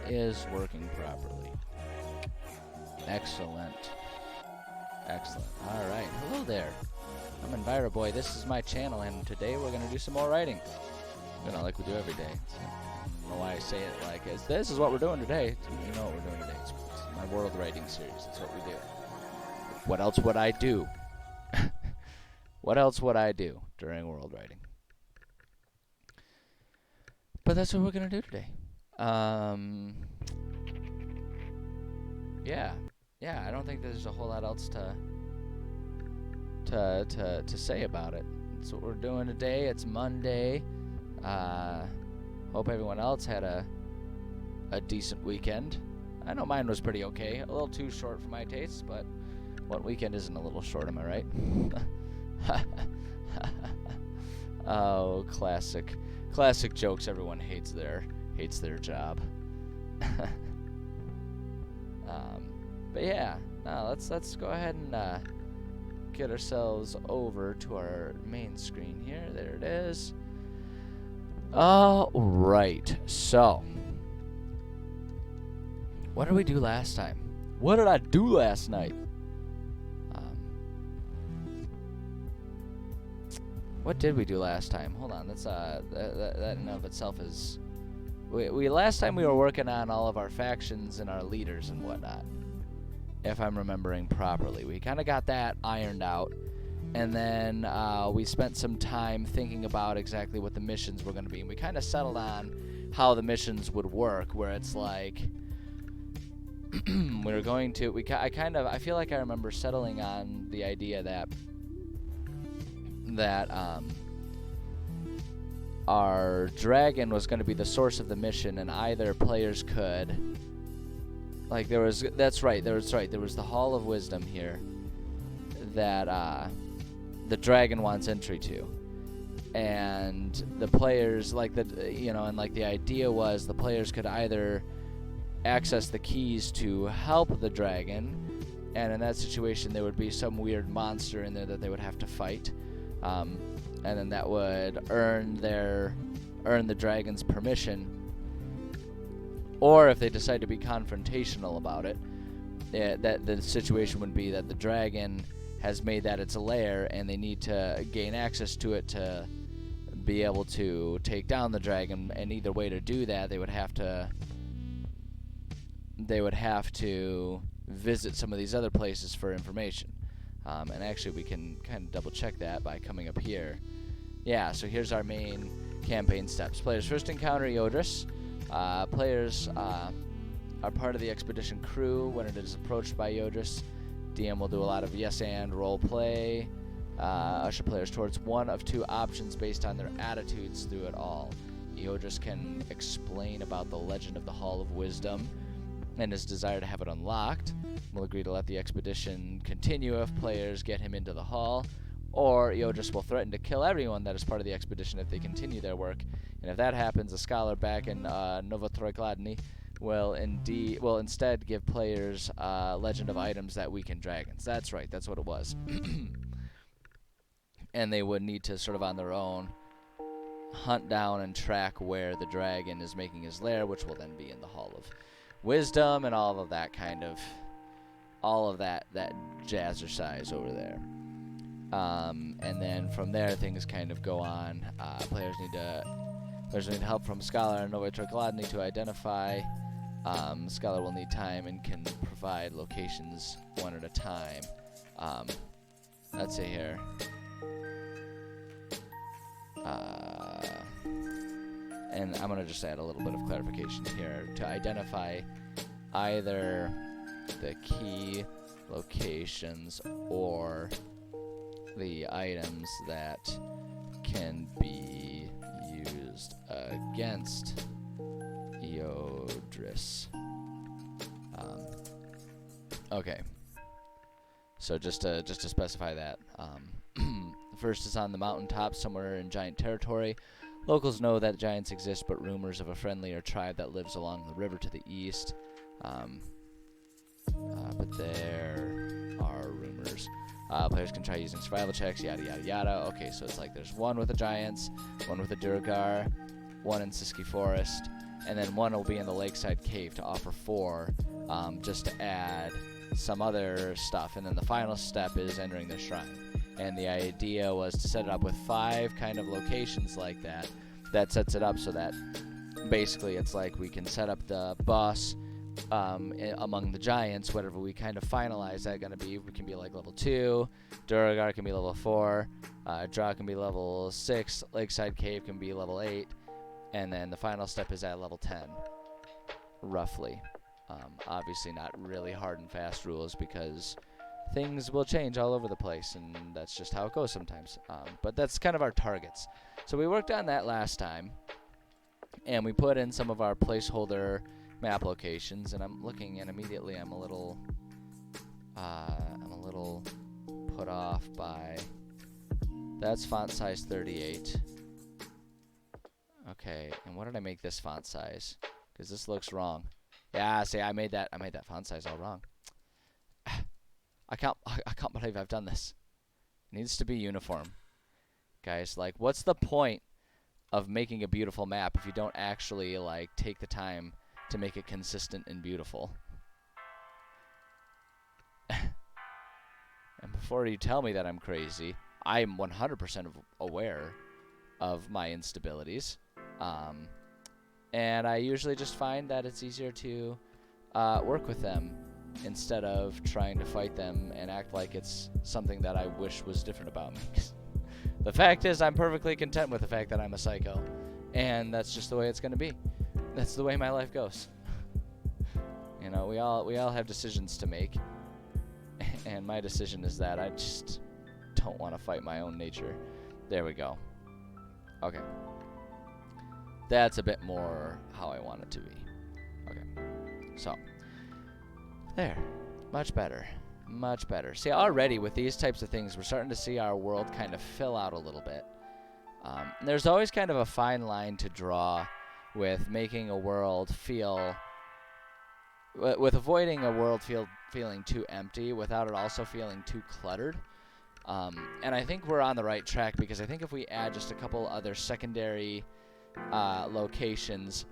is working properly. Excellent. Excellent. Alright, hello there. I'm EnviroBoy. This is my channel, and today we're going to do some more writing. Like we do every day. So, I don't know why I say it like this is what we're doing today. You know what we're doing today. It's my world writing series. That's what we do. What else would I do? What else would I do during world writing? But that's what we're going to do today. Yeah, I don't think there's a whole lot else to say about it. That's what we're doing today. It's Monday. Hope everyone else had a decent weekend. I know mine was pretty okay. A little too short for my tastes, but what weekend isn't a little short, am I right? Oh, classic jokes. Everyone hates their job. But yeah, now let's go ahead and get ourselves over to our main screen here. There it is. All right. So, what did we do last time? What did I do last night? What did we do last time? Hold on. That's that in and of itself is. We last time we were working on all of our factions and our leaders and whatnot, if I'm remembering properly. We kind of got that ironed out, and then we spent some time thinking about exactly what the missions were going to be. And we kind of settled on how the missions would work, where it's like we were going to. I feel like I remember settling on the idea that our dragon was going to be the source of the mission, and either players could, like, there was the Hall of Wisdom here that the dragon wants entry to, and the players, the idea was the players could either access the keys to help the dragon, and in that situation there would be some weird monster in there that they would have to fight. And then that would earn the dragon's permission. Or if they decide to be confrontational about it, that the situation would be that the dragon has made that its lair, and they need to gain access to it to be able to take down the dragon. And either way to do that, they would have to visit some of these other places for information. And actually, we can kind of double check that by coming up here. Yeah, so here's our main campaign steps. Players first encounter Yodris. Players are part of the expedition crew when it is approached by Yodris. DM will do a lot of yes and role play. Usher players towards one of two options based on their attitudes through it all. Yodris can explain about the legend of the Hall of Wisdom and his desire to have it unlocked. Will agree to let the expedition continue if players get him into the hall, or Yodris will threaten to kill everyone that is part of the expedition if they continue their work. And if that happens, a scholar back in Novotrokladny will instead give players legend of items that weaken dragons. That's right, that's what it was. And they would need to sort of on their own hunt down and track where the dragon is making his lair, which will then be in the Hall of Wisdom and all of that jazzercise over there. And then from there things kind of go on. Players need help from Scholar and Novotrokladny to identify. Scholar will need time and can provide locations one at a time. Let's see here. And I'm going to just add a little bit of clarification here. To identify either the key locations or the items that can be used against Yodris. Okay. So just to specify that, the first is on the mountaintop somewhere in giant territory. Locals know that giants exist, but rumors of a friendlier tribe that lives along the river to the east. But there are rumors. Players can try using survival checks, yada yada yada. Okay, so it's like there's one with the giants, one with the Durgar, one in Siski Forest, and then one will be in the Lakeside Cave to offer 4, just to add some other stuff. And then the final step is entering the shrine. And the idea was to set it up with 5 kind of locations like that. That sets it up so that basically it's like we can set up the boss among the giants, whatever we kind of finalize that going to be. We can be like level 2, Duragar can be level 4, Draw can be level 6, Lakeside Cave can be level 8, and then the final step is at level 10, roughly. Obviously not really hard and fast rules because things will change all over the place, and that's just how it goes sometimes. But that's kind of our targets. So we worked on that last time, and we put in some of our placeholder map locations, and I'm looking, and immediately I'm a little put off by that's font size 38. Okay, and what did I make this font size? Because this looks wrong. Yeah, see, I made that font size all wrong. I can't believe I've done this. It needs to be uniform. Guys, like, what's the point of making a beautiful map if you don't actually, like, take the time to make it consistent and beautiful? And before you tell me that I'm crazy, I'm 100% aware of my instabilities. And I usually just find that it's easier to work with them instead of trying to fight them and act like it's something that I wish was different about me. The fact is, I'm perfectly content with the fact that I'm a psycho, and that's just the way it's going to be. That's the way my life goes. You know, we all have decisions to make, and my decision is that I just don't want to fight my own nature. There we go. Okay. That's a bit more how I want it to be. Okay. So, there. Much better. Much better. See, already with these types of things, we're starting to see our world kind of fill out a little bit. There's always kind of a fine line to draw with making a world feel... with avoiding a world feeling too empty without it also feeling too cluttered. And I think we're on the right track, because I think if we add just a couple other secondary locations,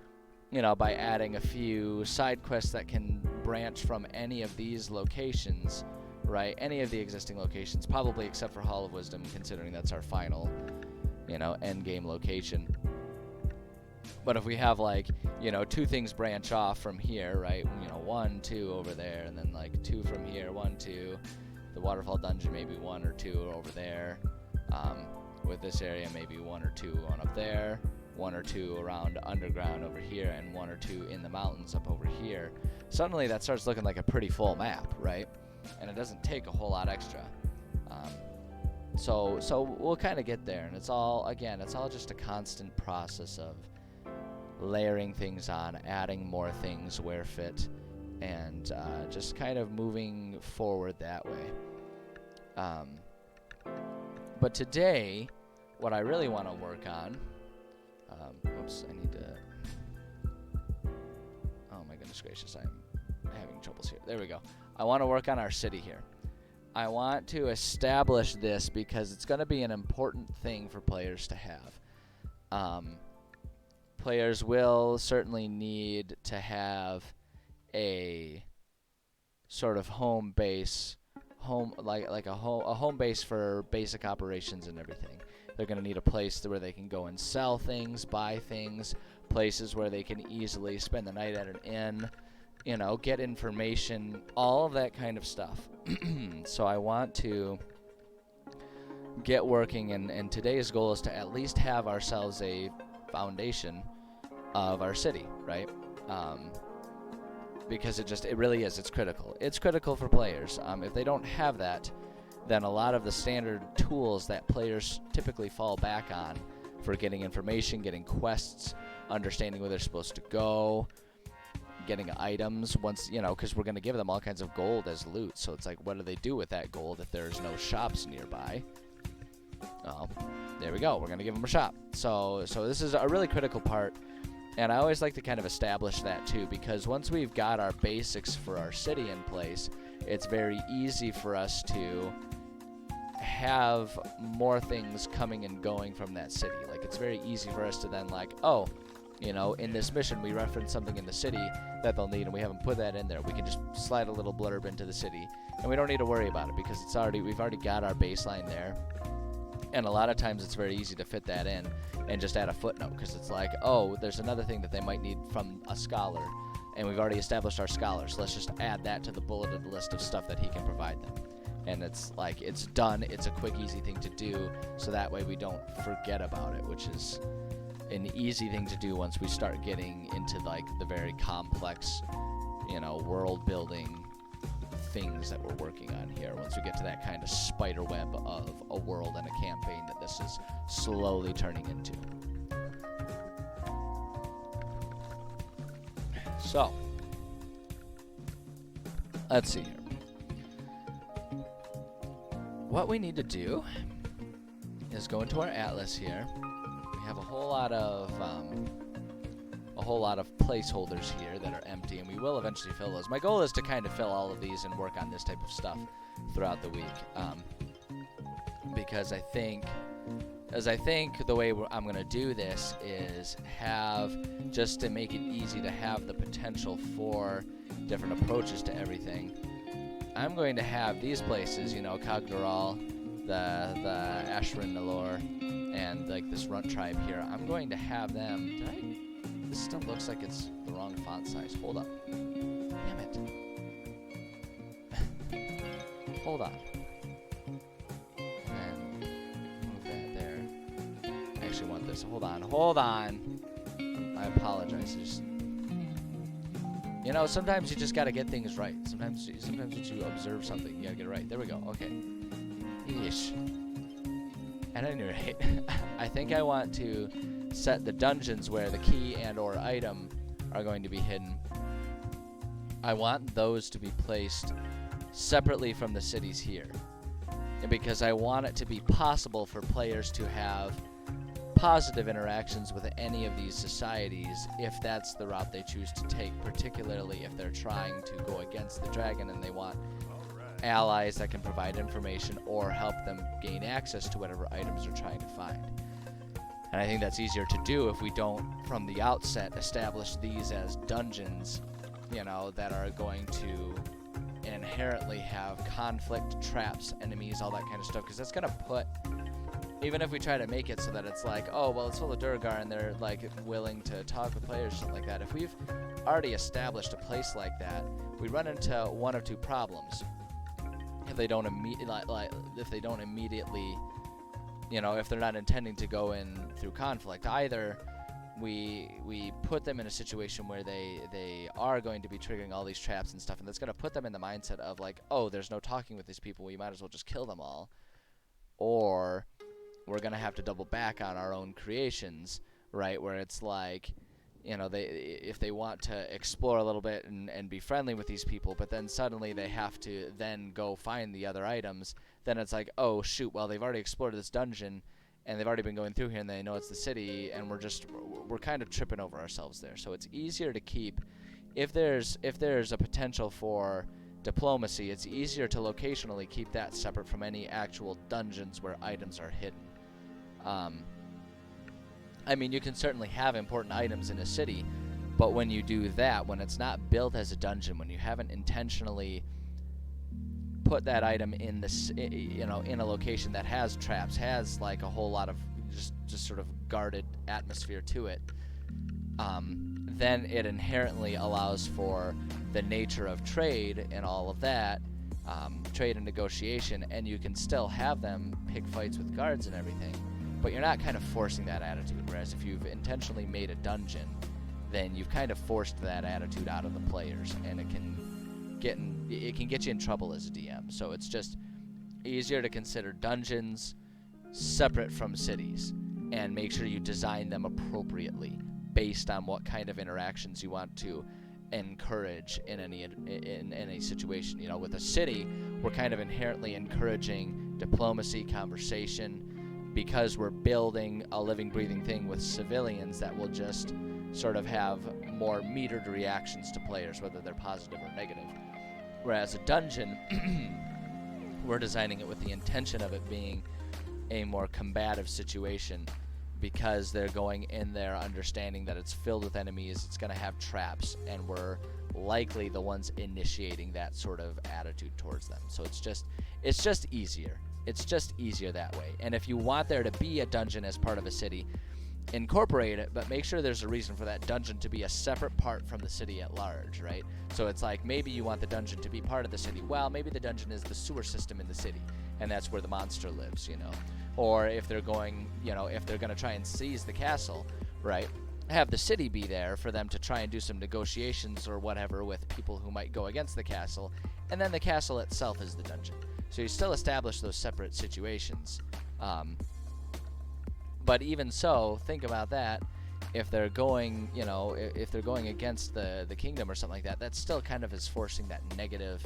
you know, by adding a few side quests that can branch from any of these locations, right? Any of the existing locations, probably except for Hall of Wisdom, considering that's our final, you know, end game location. But if we have, like, you know, 2 things branch off from here, right? You know, 1, 2 over there, and then like 2 from here, 1, 2. The waterfall dungeon, maybe 1 or 2 over there. With this area, maybe 1 or 2 on up there. 1 or 2 around underground over here, and 1 or 2 in the mountains up over here. Suddenly that starts looking like a pretty full map, right? And it doesn't take a whole lot extra. So we'll kind of get there, and it's all just a constant process of layering things on, adding more things where fit, and just kind of moving forward that way. But today, what I really want to work on... oops, I need to... Oh my goodness gracious, I'm having troubles here. There we go. I want to work on our city here. I want to establish this because it's going to be an important thing for players to have. Players will certainly need to have a sort of home base, like a home base for basic operations and everything. They're going to need a place where they can go and sell things, buy things, places where they can easily spend the night at an inn, you know, get information, all of that kind of stuff. So I want to get working, and today's goal is to at least have ourselves a foundation of our city, right? Because it really is. It's critical. It's critical for players. If they don't have that, then a lot of the standard tools that players typically fall back on for getting information, getting quests, understanding where they're supposed to go, getting items, once, you know, because we're going to give them all kinds of gold as loot. So it's like, what do they do with that gold if there's no shops nearby? Oh, there we go. We're going to give them a shop. So this is a really critical part. And I always like to kind of establish that too, because once we've got our basics for our city in place, it's very easy for us to have more things coming and going from that city. Like, it's very easy for us to then, like, oh, You know, in this mission, we reference something in the city that they'll need, and we haven't put that in there. We can just slide a little blurb into the city, and we don't need to worry about it because we've already got our baseline there. And a lot of times it's very easy to fit that in and just add a footnote because it's like, oh, there's another thing that they might need from a scholar, and we've already established our scholar, so let's just add that to the bulleted list of stuff that he can provide them. And it's like, it's done, it's a quick, easy thing to do, so that way we don't forget about it, which is an easy thing to do once we start getting into like the very complex, you know, world building things that we're working on here. Once we get to that kind of spider web of a world and a campaign that this is slowly turning into. So, let's see here. What we need to do is go into our atlas here. We have a whole lot of placeholders here that are empty, and we will eventually fill those. My goal is to kind of fill all of these and work on this type of stuff throughout the week, because I think the way I'm going to do this is have, just to make it easy to have the potential for different approaches to everything, I'm going to have these places, you know, Cognaral, the Ashran Nalor, and like this Runt tribe here. I'm going to have them. This still looks like it's the wrong font size. Hold up. Damn it. Hold on. And move that there. I actually want this. Hold on. I apologize. You know, sometimes you just gotta get things right. Sometimes once you observe something, you gotta get it right. There we go. Okay. Yeesh. At any rate, I think I want to set the dungeons where the key and or item are going to be hidden. I want those to be placed separately from the cities here. And because I want it to be possible for players to have positive interactions with any of these societies if that's the route they choose to take, particularly if they're trying to go against the dragon and they want allies that can provide information or help them gain access to whatever items they're trying to find. And I think that's easier to do if we don't, from the outset, establish these as dungeons, you know, that are going to inherently have conflict, traps, enemies, all that kind of stuff, because that's going to put, even if we try to make it so that it's like, oh, well, it's full of Durgar and they're like willing to talk with players or something like that. If we've already established a place like that, we run into one of two problems. If they don't immediately, you know, if they're not intending to go in through conflict, either we put them in a situation where they are going to be triggering all these traps and stuff, and that's going to put them in the mindset of like, oh, there's no talking with these people, we might as well just kill them all. Or we're going to have to double back on our own creations, right, where it's like, you know, if they want to explore a little bit and be friendly with these people, but then suddenly they have to then go find the other items, then it's like, oh, shoot, well, they've already explored this dungeon, and they've already been going through here, and they know it's the city, and we're kind of tripping over ourselves there. So it's easier to keep, if there's a potential for diplomacy, it's easier to locationally keep that separate from any actual dungeons where items are hidden. I mean, you can certainly have important items in a city, but when you do that, when it's not built as a dungeon, when you haven't intentionally put that item in in a location that has traps, has like a whole lot of just sort of guarded atmosphere to it, then it inherently allows for the nature of trade and all of that, trade and negotiation, and you can still have them pick fights with guards and everything. But you're not kind of forcing that attitude, whereas if you've intentionally made a dungeon, then you've kind of forced that attitude out of the players, and it can get you in trouble as a DM. So it's just easier to consider dungeons separate from cities, and make sure you design them appropriately based on what kind of interactions you want to encourage in any situation. You know, with a city, we're kind of inherently encouraging diplomacy, conversation, because we're building a living, breathing thing with civilians that will just sort of have more metered reactions to players, whether they're positive or negative. Whereas a dungeon, we're designing it with the intention of it being a more combative situation, because they're going in there understanding that it's filled with enemies, it's going to have traps, and we're likely the ones initiating that sort of attitude towards them. So it's just easier. It's just easier that way. And if you want there to be a dungeon as part of a city, incorporate it, but make sure there's a reason for that dungeon to be a separate part from the city at large, right? So it's like, maybe you want the dungeon to be part of the city. Well, maybe the dungeon is the sewer system in the city, and that's where the monster lives, you know. Or if they're going, you know, if they're going to try and seize the castle, right, have the city be there for them to try and do some negotiations or whatever with people who might go against the castle, and then the castle itself is the dungeon. So you still establish those separate situations. But even so, think about that. If they're going, you know, if they're going against the kingdom or something like that, that still kind of is forcing that negative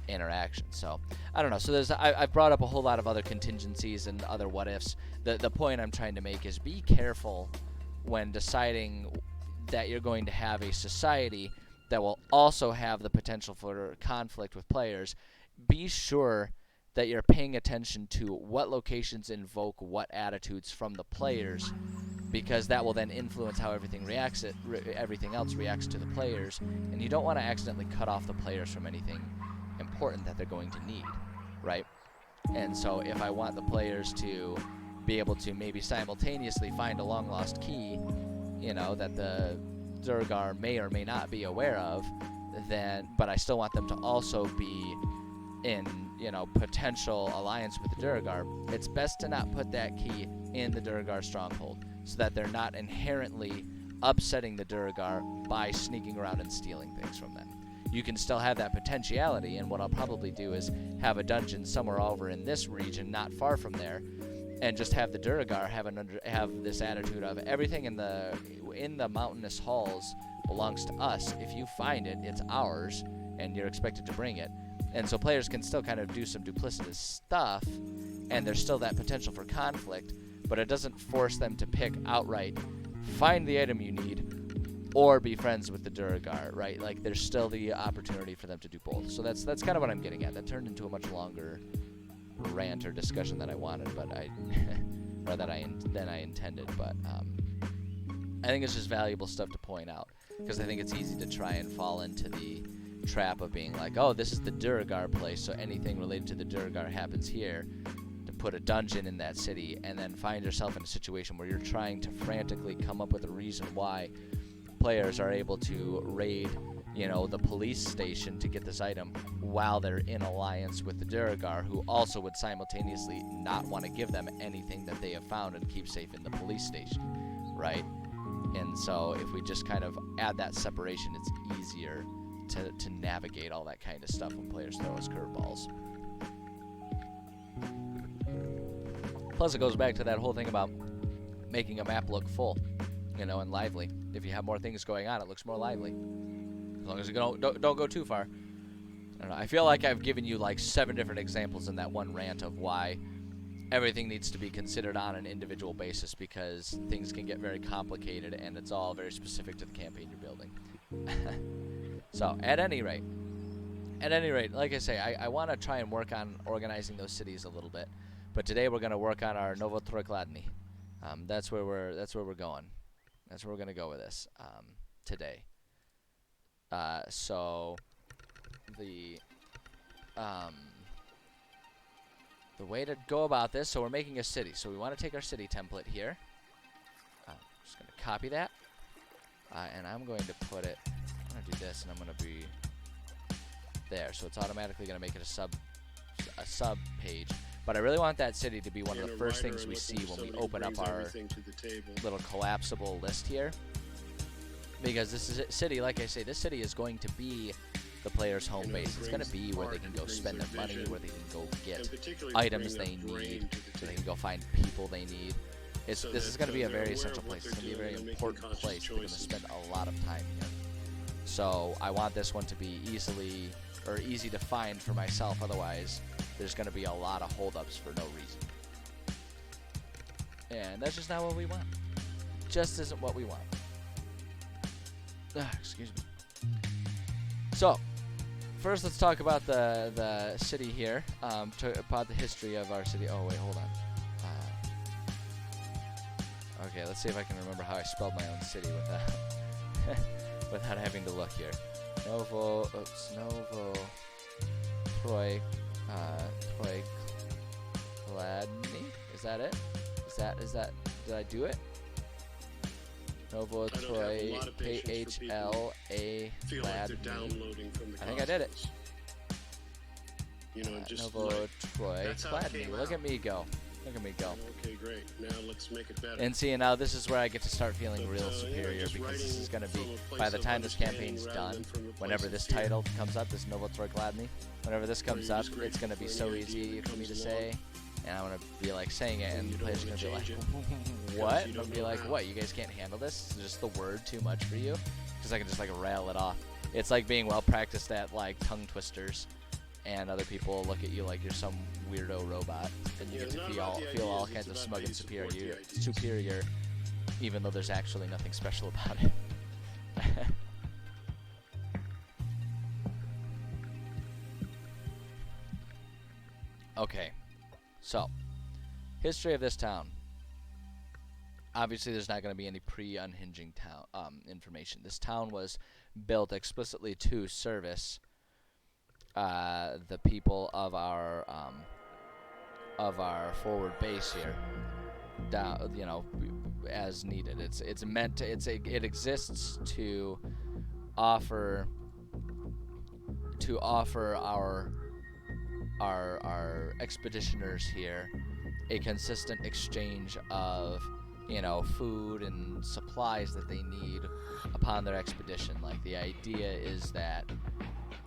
interaction. So I don't know. So I've brought up a whole lot of other contingencies and other what ifs. The point I'm trying to make is be careful when deciding that you're going to have a society that will also have the potential for conflict with players. Be sure that you're paying attention to what locations invoke what attitudes from the players, because that will then influence how everything else reacts to the players, and you don't want to accidentally cut off the players from anything important that they're going to need, right? And so if I want the players to be able to maybe simultaneously find a long lost key, you know, that the Durgar may or may not be aware of, then, but I still want them to also be in, you know, potential alliance with the Durgar, it's best to not put that key in the Durgar stronghold, so that they're not inherently upsetting the Durgar by sneaking around and stealing things from them. You can still have that potentiality, and what I'll probably do is have a dungeon somewhere over in this region, not far from there, and just have the Durgar have this attitude of everything in the mountainous halls belongs to us. If you find it, it's ours, and you're expected to bring it. And so players can still kind of do some duplicitous stuff, and there's still that potential for conflict, but it doesn't force them to pick outright, find the item you need, or be friends with the Durgar, right? Like, there's still the opportunity for them to do both. So that's kind of what I'm getting at. That turned into a much longer rant or discussion than I wanted, but than I intended. But I think it's just valuable stuff to point out, because I think it's easy to try and fall into the trap of being like, oh, this is the Durgar place, so anything related to the Durgar happens here, to put a dungeon in that city, and then find yourself in a situation where you're trying to frantically come up with a reason why players are able to raid, you know, the police station to get this item while they're in alliance with the Durgar, who also would simultaneously not want to give them anything that they have found and keep safe in the police station, right? And so if we just kind of add that separation, it's easier to navigate all that kind of stuff when players throw us curveballs. Plus, it goes back to that whole thing about making a map look full, you know, and lively. If you have more things going on, it looks more lively. As long as you don't go too far. I don't know. I feel like I've given you like 7 different examples in that one rant of why everything needs to be considered on an individual basis, because things can get very complicated and it's all very specific to the campaign you're building. So, at any rate, like I say, I want to try and work on organizing those cities a little bit. But today we're going to work on our Novotrokladny. That's where we're going. That's where we're going to go with this today. So the way to go about this, so we're making a city. So we want to take our city template here. Just going to copy that. And I'm going to put it, I'm going to do this, and I'm going to be there. So it's automatically going to make it a sub page. But I really want that city to be one of the first things we see when we open up our little collapsible list here. Because this is a city, like I say, this city is going to be the player's home base. It's going to be where they can go spend their money, where they can go get items they need, where they can go find people they need. This is going to be a very essential place. It's going to be a very important place. They're going to spend a lot of time here. So I want this one to be easy to find for myself. Otherwise, there's going to be a lot of holdups for no reason. And that's just not what we want. Just isn't what we want. Excuse me. So, first let's talk about the city here. About the history of our city. Oh wait, hold on. Okay, let's see if I can remember how I spelled my own city without without having to look here. Novo Troy Kladny? Is that it? Is that did I do it? Novo Troy KHLA Kladny. I think I did it. You know, just Novo Troy Kladny. Look at me go. Look at me go. Okay, great. Now let's make it better. And see, now this is where I get to start feeling real superior, because this is going to be, by the time this campaign's done, whenever this title comes up, this Novo Troy Kladny, whenever this comes up, it's going to be so easy for me to say, and I'm going to be like saying it, and the players are going to be like, what? And I'm going to be like, what, you guys can't handle this? Is just the word too much for you? Because I can just like rattle it off. It's like being well practiced at like tongue twisters, and other people look at you like you're some weirdo robot, and you get to feel all kinds of smug and superior, even though there's actually nothing special about it. Okay, so history of this town. Obviously, there's not going to be any pre-unhinging town information. This town was built explicitly to service the people of our forward base here, down, you know, as needed. It's meant to, it exists to offer our expeditioners here a consistent exchange of, you know, food and supplies that they need upon their expedition. Like, the idea is that,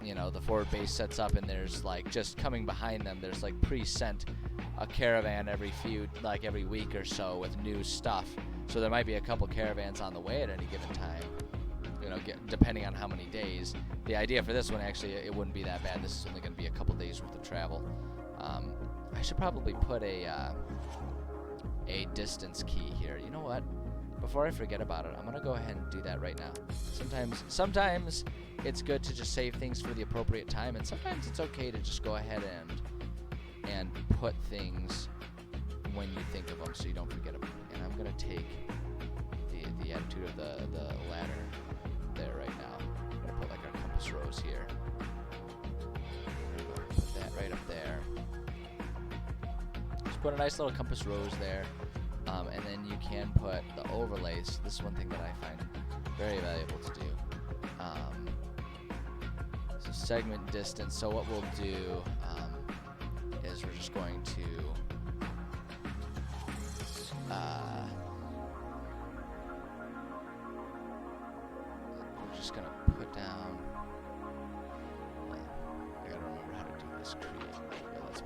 you know, the forward base sets up, and there's like, just coming behind them, there's like pre-sent a caravan every week or so with new stuff. So there might be a couple caravans on the way at any given time, you know, depending on how many days. The idea for this one, actually, it wouldn't be that bad. This is only going to be a couple days worth of travel. I should probably put a distance key here. You know what? Before I forget about it, I'm going to go ahead and do that right now. Sometimes it's good to just save things for the appropriate time, and sometimes it's okay to just go ahead and put things when you think of them so you don't forget them. And I'm going to take the attitude of the ladder there right now. I'm going to put like our compass rose here. I'm going to put that right up there. Just put a nice little compass rose there. And then you can put the overlays. This is one thing that I find very valuable to do. So segment distance. So what we'll do is we're just going to put down. I gotta remember how to do this. Create. Okay, let's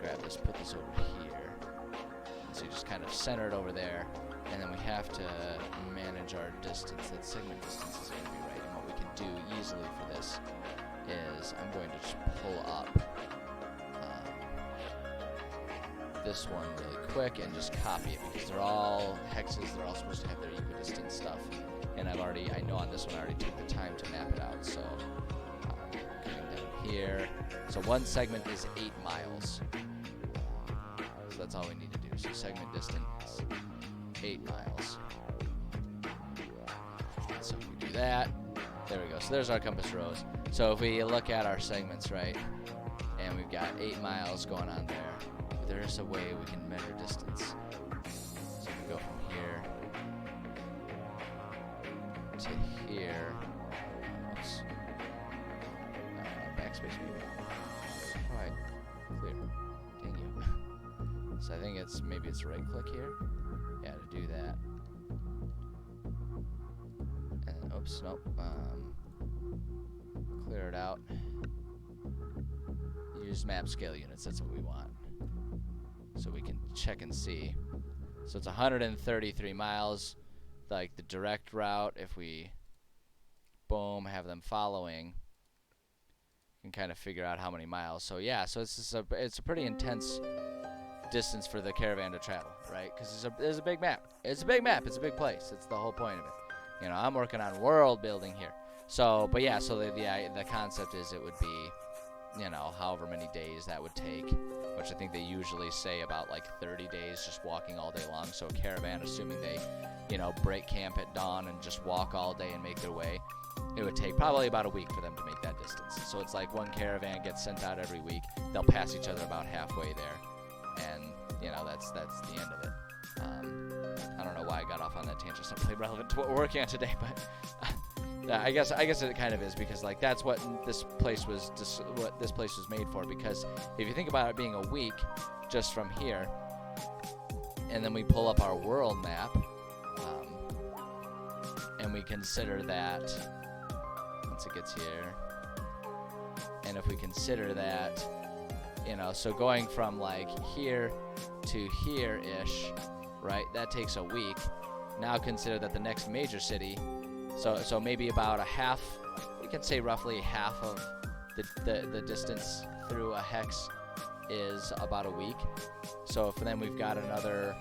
grab this. Put this over here. So you just kind of center it over there, and then we have to manage our distance. That segment distance is going to be right. And what we can do easily for this is I'm going to just pull up this one really quick and just copy it, because they're all hexes. They're all supposed to have their equidistant stuff. And I know on this one I already took the time to map it out. So coming down here. So one segment is 8 miles. So that's all we need to do. So segment distance, 8 miles. So if we do that, there we go. So there's our compass rose. So if we look at our segments, right, and we've got 8 miles going on there, there's a way we can measure distance. So we go from here to here. Oops. Backspace. Alright, clear. Dang you. So I think maybe it's right click here. Yeah, to do that. And oops, nope. Clear it out. Use map scale units. That's what we want. So we can check and see. So it's 133 miles, like the direct route. If we, boom, have them following, you can kind of figure out how many miles. So yeah, so it's a pretty intense distance for the caravan to travel, right? Because there's a big map. It's a big map. It's a big place. It's the whole point of it. You know, I'm working on world building here. So, but yeah, so the concept is it would be, you know, however many days that would take which I think they usually say about like 30 days just walking all day long. So a caravan, assuming they, break camp at dawn and just walk all day and make their way, it would take probably about a week for them to make that distance. So it's like one caravan gets sent out every week. They'll pass each other about halfway there, and that's the end of it. I don't know why I got off on that tangent. It's not really relevant to what we're working on today, but I guess it kind of is, because like that's what this place was made for. Because if you think about it being a week just from here, and then we pull up our world map, and we consider that once it gets here, and if we consider that, so going from like here to here-ish, right, that takes a week. Now consider that the next major city, so maybe about a half, we can say roughly half of the distance through a hex is about a week. So if then we've got another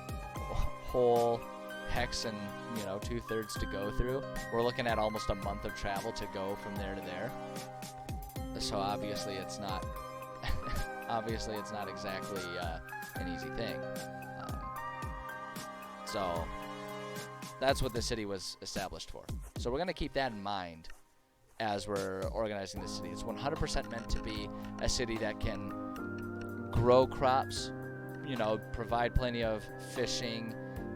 whole hex and 2/3 to go through, we're looking at almost a month of travel to go from there to there. So obviously it's not exactly an easy thing. So that's what the city was established for. So we're going to keep that in mind as we're organizing the city. It's 100% meant to be a city that can grow crops, provide plenty of fishing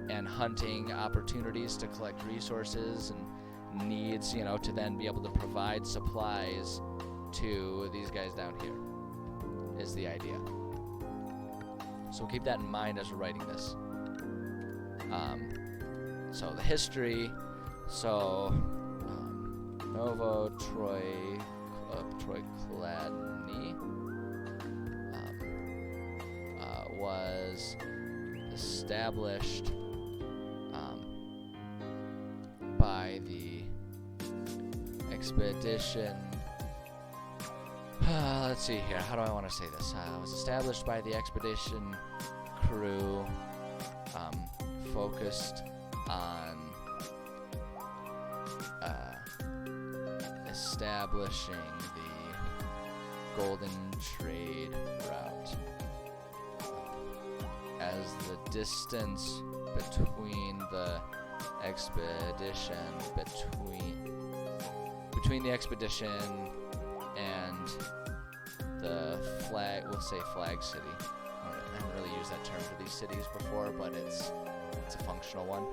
and hunting opportunities to collect resources and needs, to then be able to provide supplies to these guys down here, is the idea. So we'll keep that in mind as we're writing this. So the history, Novo Troikladny was established by the expedition. Let's see here. How do I want to say this? It was established by the expedition crew, focused on establishing the Golden Trade Route. As the distance between the expedition between the expedition and the we'll say flag city. I haven't really used that term for these cities before, but it's a functional one.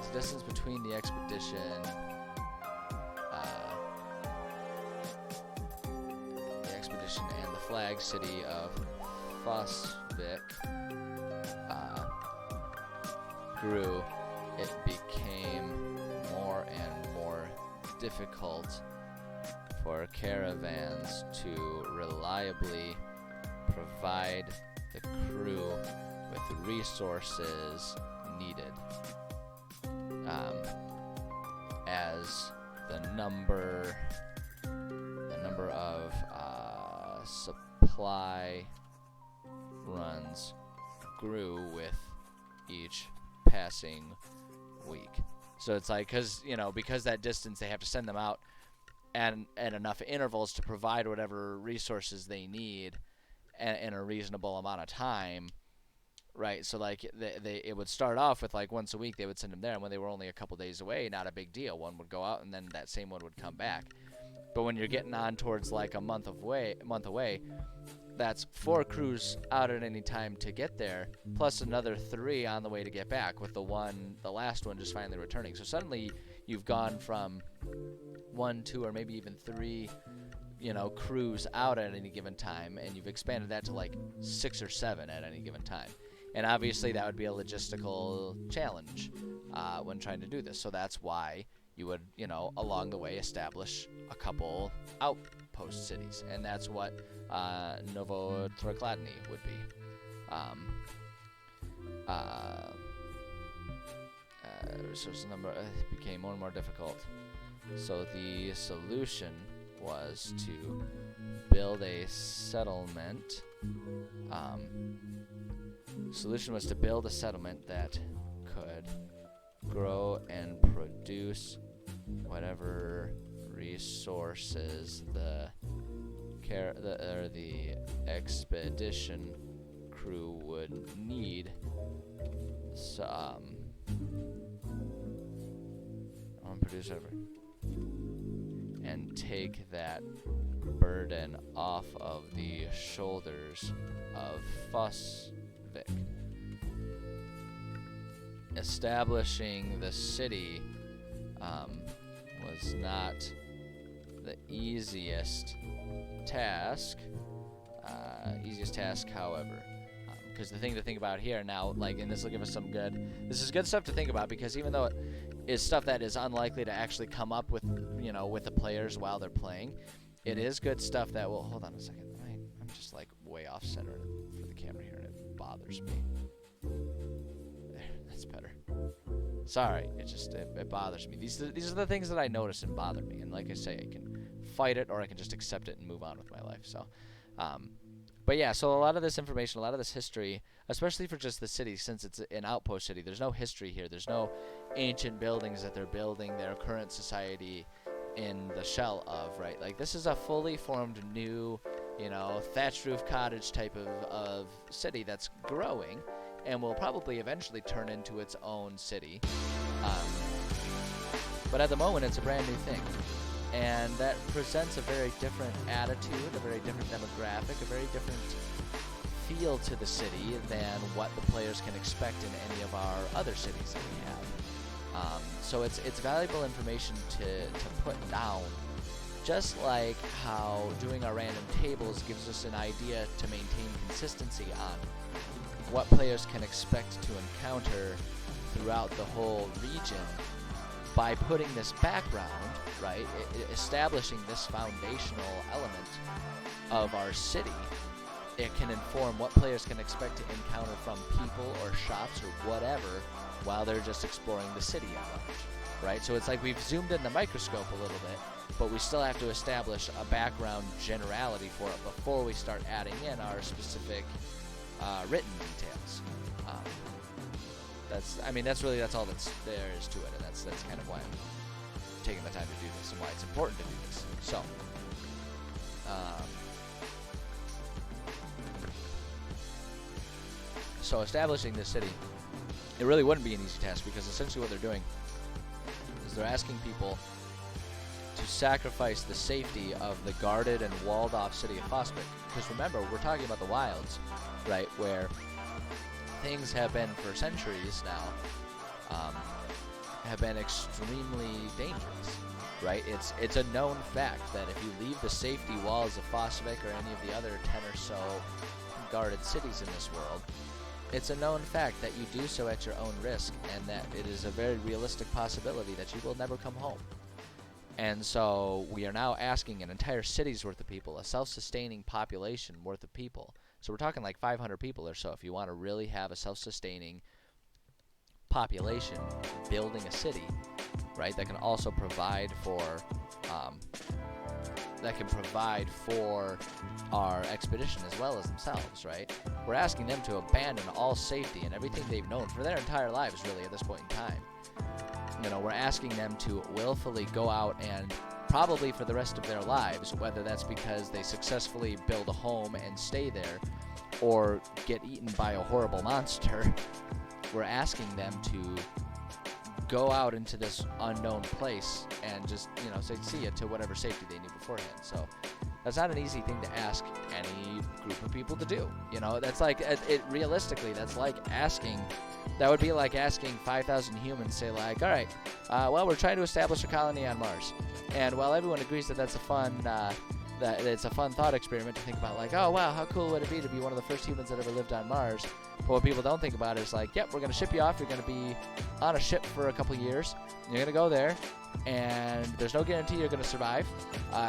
The distance between the expedition and the flag city of Fosvik grew. It became more and more difficult for caravans to reliably provide the crew with resources needed, as the number of supply runs grew with each passing week. So it's like, because that distance, they have to send them out and enough intervals to provide whatever resources they need in a reasonable amount of time, right? So like it would start off with like once a week they would send them there, and when they were only a couple days away, not a big deal. One would go out and then that same one would come back. But when you're getting on towards like a month away, that's 4 crews out at any time to get there, plus another 3 on the way to get back, with the last one just finally returning. So suddenly you've gone from 1, 2, or maybe even 3, crews out at any given time, and you've expanded that to like 6 or 7 at any given time. And obviously that would be a logistical challenge when trying to do this. So that's why you would, along the way establish a couple outpost cities, and that's what Novo Troikladny would be. Resource number became more and more difficult. So the solution was to build a settlement. That could grow and produce whatever resources the the expedition crew would need some producer and take that burden off of the shoulders of Fusvik. Establishing the city was not the easiest task. However, because the thing to think about here now, like, and this will give us this is good stuff to think about, because even though it is stuff that is unlikely to actually come up with, with the players while they're playing, it is good stuff that will, hold on a second, I'm just like way off center for the camera here and it bothers me. There, that's better. Sorry, it bothers me. These are the things that I notice and bother me, and like I say, I can fight it or I can just accept it and move on with my life. So, but yeah, so a lot of this information, a lot of this history, especially for just the city, since it's an outpost city, there's no history here. There's no ancient buildings that they're building their current society in the shell of, right? Like, this is a fully formed new, thatched roof cottage type of city that's growing and will probably eventually turn into its own city. But at the moment, it's a brand new thing. And that presents a very different attitude, a very different demographic, a very different feel to the city than what the players can expect in any of our other cities that we have. So it's valuable information to put down, just like how doing our random tables gives us an idea to maintain consistency on what players can expect to encounter throughout the whole region. By putting this background, right, establishing this foundational element of our city, it can inform what players can expect to encounter from people or shops or whatever while they're just exploring the city at large, right? So it's like we've zoomed in the microscope a little bit, but we still have to establish a background generality for it before we start adding in our specific written details. That's all that's there is to it, and that's kind of why I'm taking the time to do this and why it's important to do this. So establishing this city, it really wouldn't be an easy task, because essentially what they're doing is they're asking people to sacrifice the safety of the guarded and walled off city of Fosbrick. Because remember, we're talking about the wilds, right, where things have been for centuries now, have been extremely dangerous, right? It's a known fact that if you leave the safety walls of Fosvik or any of the other 10 or so guarded cities in this world, it's a known fact that you do so at your own risk, and that it is a very realistic possibility that you will never come home. And so we are now asking an entire city's worth of people, a self-sustaining population worth of people. So we're talking like 500 people or so if you want to really have a self-sustaining population building a city, right, that can also provide for our expedition as well as themselves, right? We're asking them to abandon all safety and everything they've known for their entire lives, really, at this point in time. We're asking them to willfully go out and probably for the rest of their lives, whether that's because they successfully build a home and stay there or get eaten by a horrible monster, we're asking them to go out into this unknown place and just, say see ya to whatever safety they need beforehand. So that's not an easy thing to ask any group of people to do. That's like, realistically, that's like asking, that would be like asking 5,000 humans, say like, all right, well, we're trying to establish a colony on Mars. And while everyone agrees that that's a fun, that it's a fun thought experiment to think about, like, oh, wow, how cool would it be to be one of the first humans that ever lived on Mars? But what people don't think about is like, yep, we're going to ship you off. You're going to be on a ship for a couple years. You're going to go there, and there's no guarantee you're going to survive.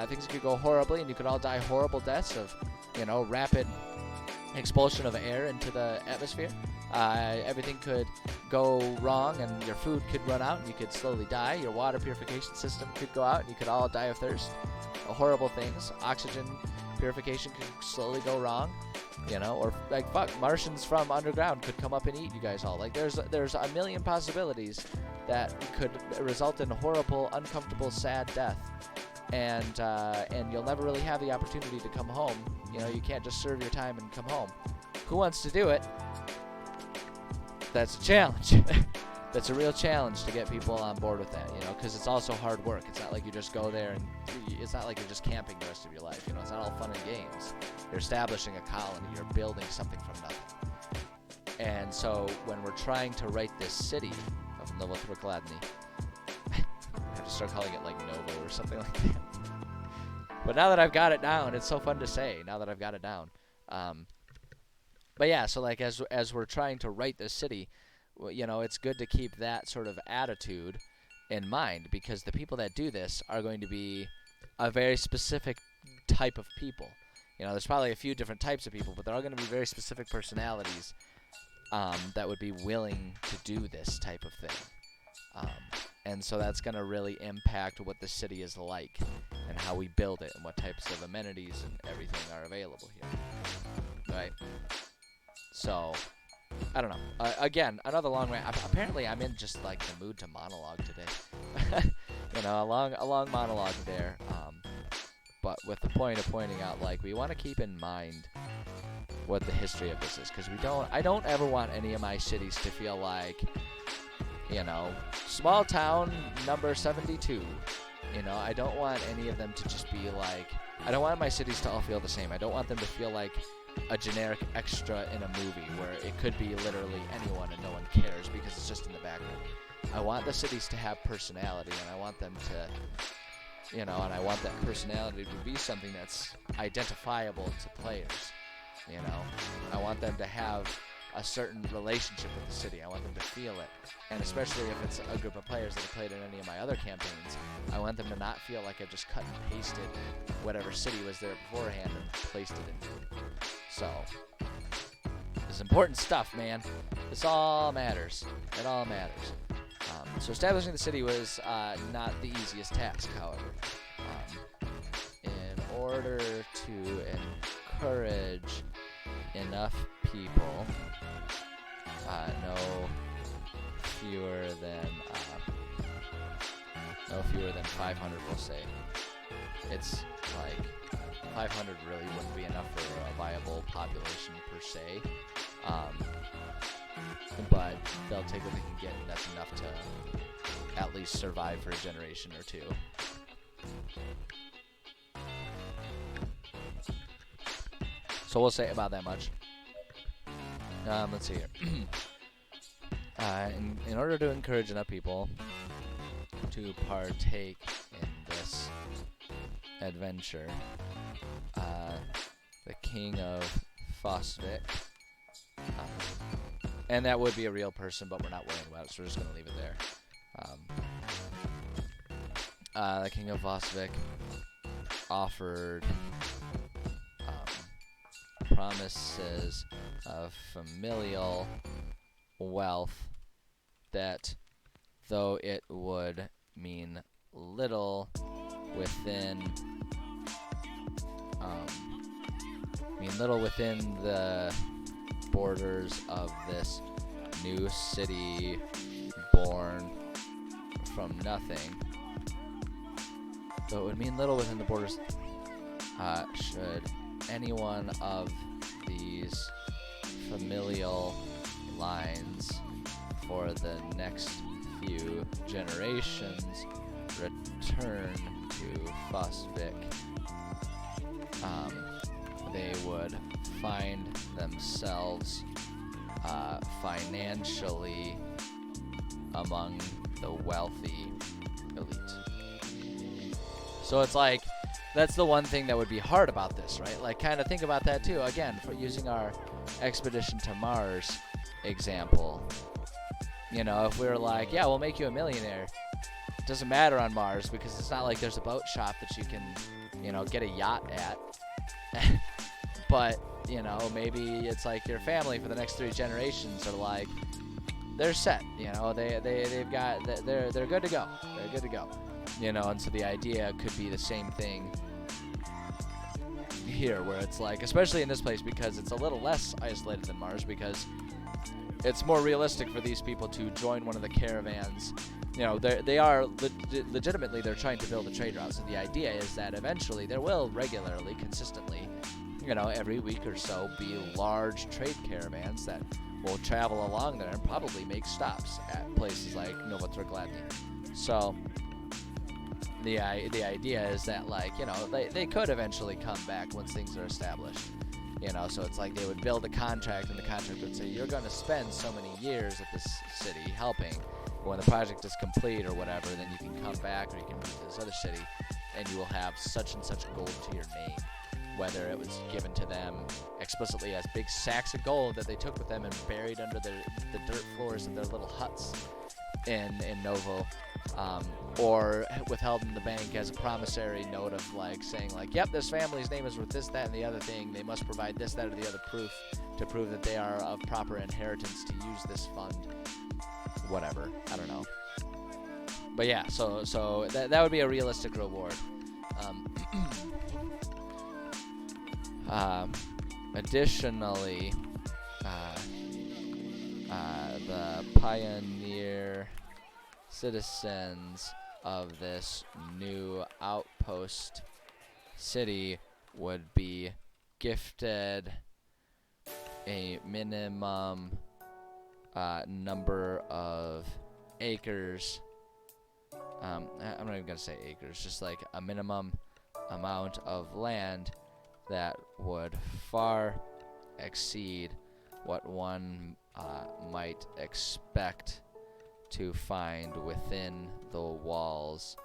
Things could go horribly, and you could all die horrible deaths of, rapid expulsion of air into the atmosphere. Everything could go wrong, and your food could run out, and you could slowly die. Your water purification system could go out, and you could all die of thirst. Horrible things. Oxygen purification could slowly go wrong, or like, fuck, Martians from underground could come up and eat you guys all. Like, there's a million possibilities that could result in horrible, uncomfortable, sad death. and you'll never really have the opportunity to come home. You know, you can't just serve your time and come home. Who wants to do it? That's a challenge. That's a real challenge to get people on board with that, you know, because it's also hard work. It's not like you just go there and it's not like you're just camping the rest of your life. You know, it's not all fun and games. You're establishing a colony. You're building something from nothing. And so when we're trying to write this city of Novotrokladny, I have to start calling it like Novo or something like that. But now that I've got it down, it's so fun to say. Now that I've got it down. But yeah, so like as we're trying to write this city, you know, it's good to keep that sort of attitude in mind, because the people that do this are going to be a very specific type of people. You know, there's probably a few different types of people, but they're all going to be very specific personalities that would be willing to do this type of thing. And so that's going to really impact what the city is like and how we build it and what types of amenities and everything are available here. Right? So, I don't know. Again, another long way. Apparently, I'm in just like the mood to monologue today. You know, a long monologue there. But with the point of pointing out, like, we want to keep in mind what the history of this is, because I don't ever want any of my cities to feel like, you know, small town number 72. You know, I don't want any of them to just be like, I don't want my cities to all feel the same. I don't want them to feel like a generic extra in a movie where it could be literally anyone and no one cares because it's just in the background. I want the cities to have personality, and I want them to, you know, and I want that personality to be something that's identifiable to players. You know, I want them to have a certain relationship with the city. I want them to feel it. And especially if it's a group of players that have played in any of my other campaigns, I want them to not feel like I've just cut and pasted whatever city was there beforehand and placed it into it. So, this is important stuff, man. This all matters. It all matters. So establishing the city was not the easiest task, however. In order to encourage enough people, no fewer than 500, we'll say. It's like 500 really wouldn't be enough for a viable population per se, but they'll take what they can get, and that's enough to at least survive for a generation or two. So we'll say about that much. Let's see here. In order to encourage enough people to partake in this adventure, the King of Fosvik, and that would be a real person, but we're not worrying about it, so we're just going to leave it there. The King of Fosvik offered promises of familial wealth that, though it would mean little within the borders of this new city born from nothing, though it would mean little within the borders, should any one of these familial lines for the next few generations return to Fosvik, they would find themselves financially among the wealthy elite. So it's like, that's the one thing that would be hard about this, right? Like, kind of think about that too. Again, for using our expedition to Mars example, you know, if we were like, yeah, we'll make you a millionaire, it doesn't matter on Mars because it's not like there's a boat shop that you can, you know, get a yacht at. But, you know, maybe it's like your family for the next 3 generations are like, they're set, you know, they're good to go. They're good to go. You know, and so the idea could be the same thing here, where it's like, especially in this place, because it's a little less isolated than Mars, because it's more realistic for these people to join one of the caravans they are legitimately they're trying to build a trade route. So the idea is that eventually there will regularly, consistently, every week or so be large trade caravans that will travel along there and probably make stops at places like Novotrogladny. So the idea is that they could eventually come back once things are established. So it's like they would build a contract, and the contract would say you're going to spend so many years at this city helping. But when the project is complete or whatever, then you can come back or you can move to this other city, and you will have such and such gold to your name. Whether it was given to them explicitly as big sacks of gold that they took with them and buried under the dirt floors of their little huts in Novo, or withheld in the bank as a promissory note of saying yep, this family's name is with this, that, and the other thing. They must provide this, that, or the other proof to prove that they are of proper inheritance to use this fund. Whatever, I don't know. But yeah, so that would be a realistic reward. Additionally, the pioneer citizens of this new outpost city would be gifted a minimum number of acres. I'm not even gonna say acres, just like a minimum amount of land that would far exceed what one might expect to find within the walls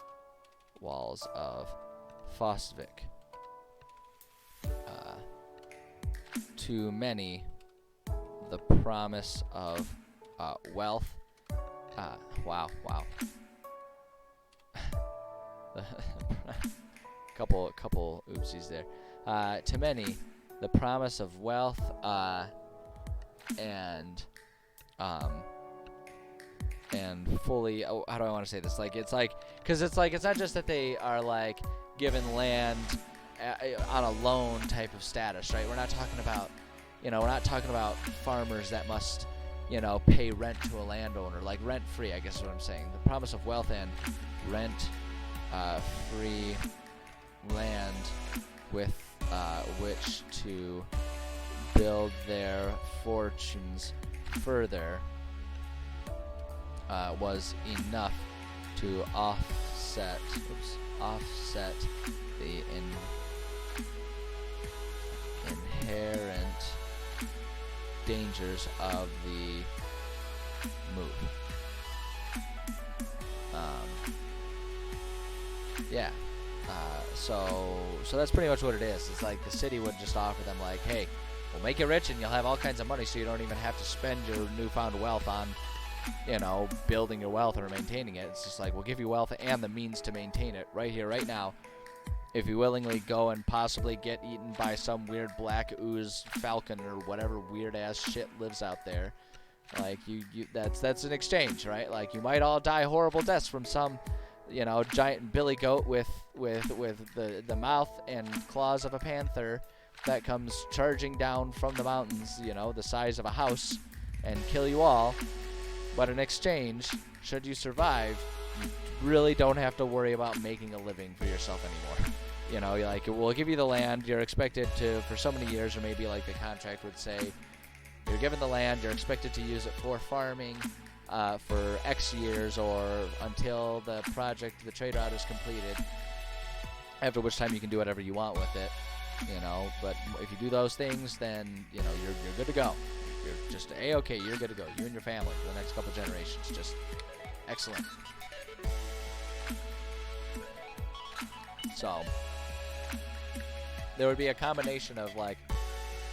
of Fosvik. To many, the promise of wealth. Wow. couple oopsies there. To many, the promise of wealth and fully. Oh, how do I want to say this? Because it's not just that they are given land on a loan type of status, right? We're not talking about farmers that must pay rent to a landowner, rent free, I guess is what I'm saying. The promise of wealth and rent free land with which to build their fortunes further was enough to offset the inherent dangers of the move. So that's pretty much what it is. It's like the city would just offer them hey, we'll make you rich and you'll have all kinds of money, so you don't even have to spend your newfound wealth on building your wealth or maintaining it. It's just we'll give you wealth and the means to maintain it right here, right now. If you willingly go and possibly get eaten by some weird black ooze falcon or whatever weird ass shit lives out there, that's an exchange, right? You might all die horrible deaths from some giant billy goat with the mouth and claws of a panther that comes charging down from the mountains, the size of a house, and kill you all. But in exchange, should you survive, you really don't have to worry about making a living for yourself anymore. We'll give you the land. You're expected to, for so many years, or maybe the contract would say, you're given the land, you're expected to use it for farming for X years or until the trade route is completed, after which time you can do whatever you want with it, but if you do those things, then, you're good to go. You're just A-okay, you're good to go. You and your family for the next couple generations. Just excellent. So, there would be a combination of,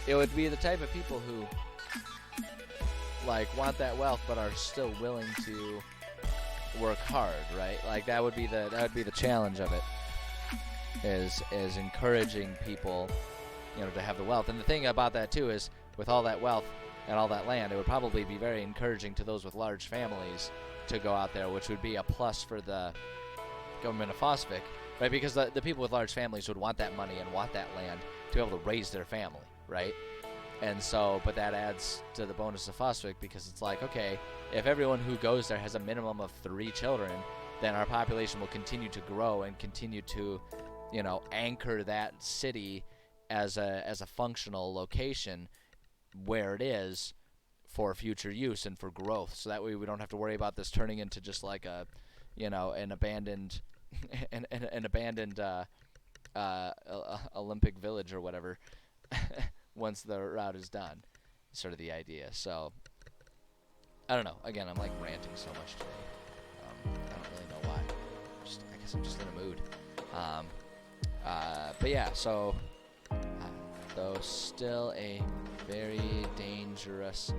it would be the type of people who want that wealth but are still willing to work hard, right? That would be the challenge of it, is encouraging people to have the wealth. And the thing about that too is, with all that wealth and all that land, it would probably be very encouraging to those with large families to go out there, which would be a plus for the government of Fosvik, right? Because the people with large families would want that money and want that land to be able to raise their family, right? And so, but that adds to the bonus of Foswick, because it's like, okay, if everyone who goes there has a minimum of 3 children, then our population will continue to grow and continue to, anchor that city as a functional location where it is for future use and for growth. So that way we don't have to worry about this turning into just like an abandoned, an abandoned Olympic village or whatever. Once the route is done, sort of the idea. So I don't know. Again, I'm like ranting so much today. I don't really know why. I guess I'm just in a mood. But yeah. So though still a very dangerous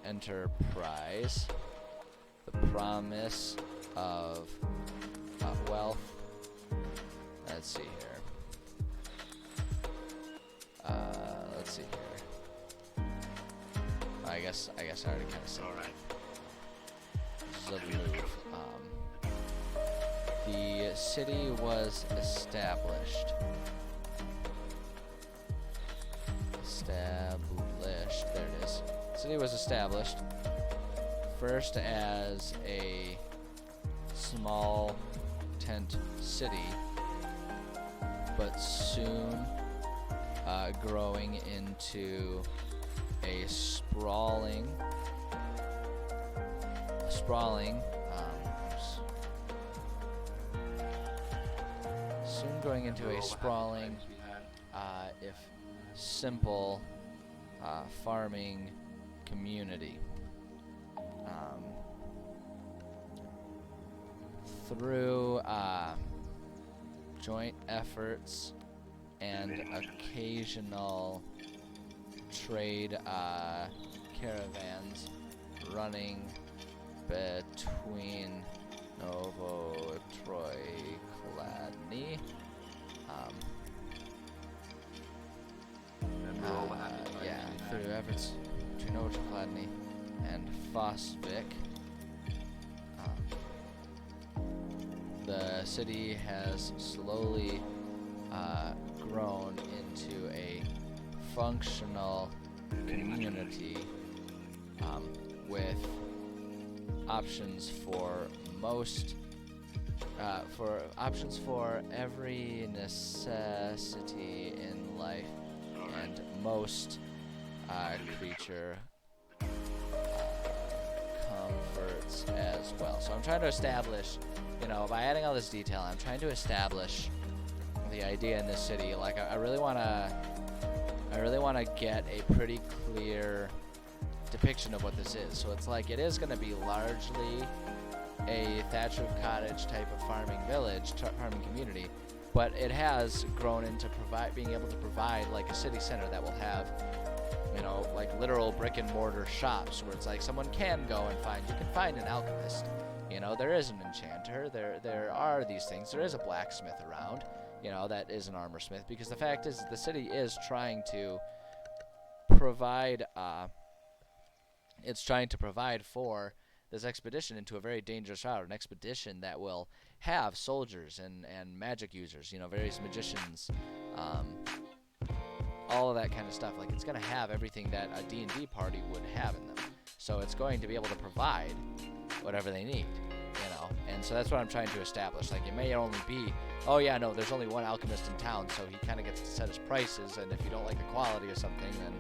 enterprise, the promise of wealth. Let's see here. Let's see here. I guess I already kind of said. All right. This is a move. The city was established. There it is. The city was established first as a small tent city, but soon growing into a sprawling if simple farming community. Through joint efforts and occasional trade caravans running between Novotroikladny, through efforts between Novotroikladny and Fosvik, the city has slowly grown into a functional community with options for every necessity in life and most creature comforts as well. So I'm trying to establish, by adding all this detail, I'm trying to establish the idea in this city. Like I really want to get a pretty clear depiction of what this is. So it's like it is going to be largely a thatch roof cottage type of farming village, farming community, but it has grown into being able to provide like a city center that will have, like literal brick and mortar shops where it's like someone can go and you can find an alchemist, there is an enchanter, there are these things, there is a blacksmith around, that is an armor smith, because the fact is the city is trying to provide for this expedition into a very dangerous route, an expedition that will have soldiers and magic users, various magicians, all of that kind of stuff. Like it's going to have everything that a D&D party would have in them. So it's going to be able to provide whatever they need, and so that's what I'm trying to establish. Like it may only be, there's only one alchemist in town, so he kind of gets to set his prices, and if you don't like the quality of something, then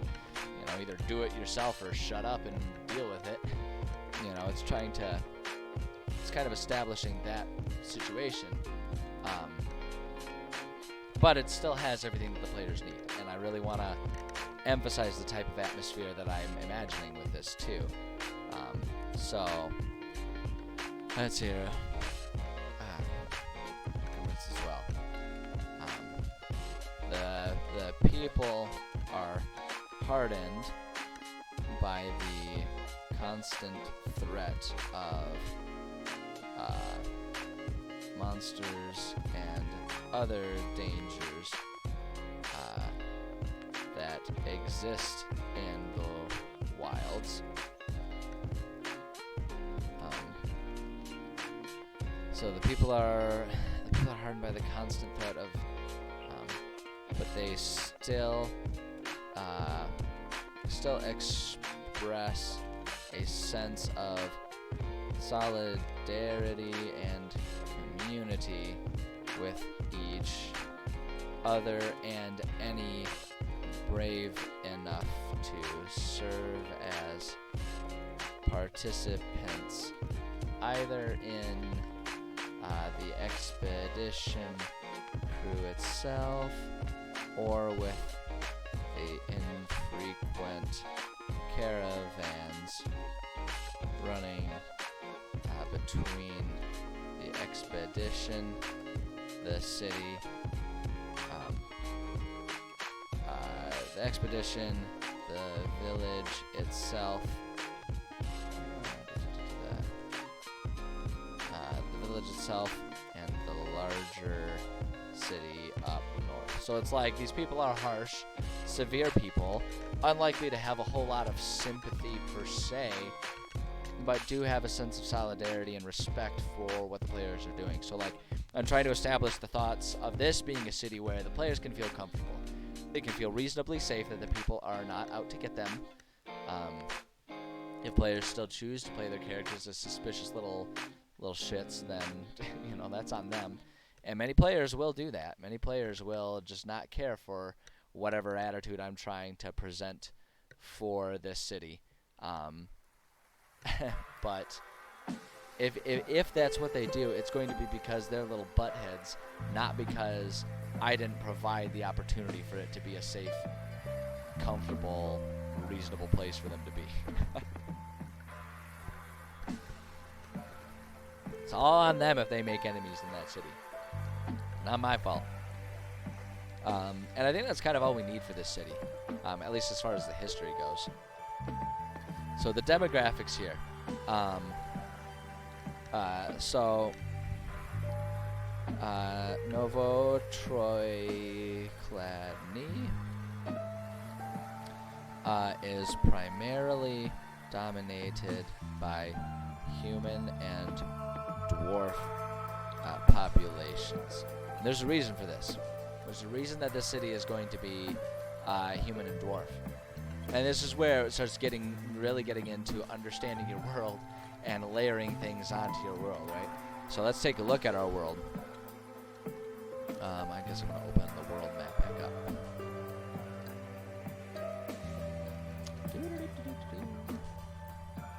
either do it yourself or shut up and deal with it. It's kind of establishing that situation, but it still has everything that the players need, and I really want to emphasize the type of atmosphere that I'm imagining with this too. So let's hear comments as well. The people are hardened by the constant threat of monsters and other dangers that exist in the wilds. So the people are hardened by the constant threat of, but they still still express a sense of solidarity and community with each other and any brave enough to serve as participants either in the expedition crew itself or with the infrequent caravans running between the expedition, the city, the village itself, and the larger city up north. So it's like these people are harsh, severe people, unlikely to have a whole lot of sympathy per se, but do have a sense of solidarity and respect for what the players are doing. So like, I'm trying to establish the thoughts of this being a city where the players can feel comfortable. They can feel reasonably safe that the people are not out to get them. If players still choose to play their characters as suspicious little shits, then that's on them. And many players will do that. Many players will just not care for whatever attitude I'm trying to present for this city. But if that's what they do, it's going to be because they're little buttheads, not because I didn't provide the opportunity for it to be a safe, comfortable, reasonable place for them to be. It's all on them if they make enemies in that city. Not my fault. And I think that's kind of all we need for this city, at least as far as the history goes. So the demographics here. Novotroikladny is primarily dominated by human and dwarf populations. And there's a reason for this. There's a reason that this city is going to be human and dwarf. And this is where it starts really getting into understanding your world and layering things onto your world, right? So let's take a look at our world. I guess I'm going to open the world map back up.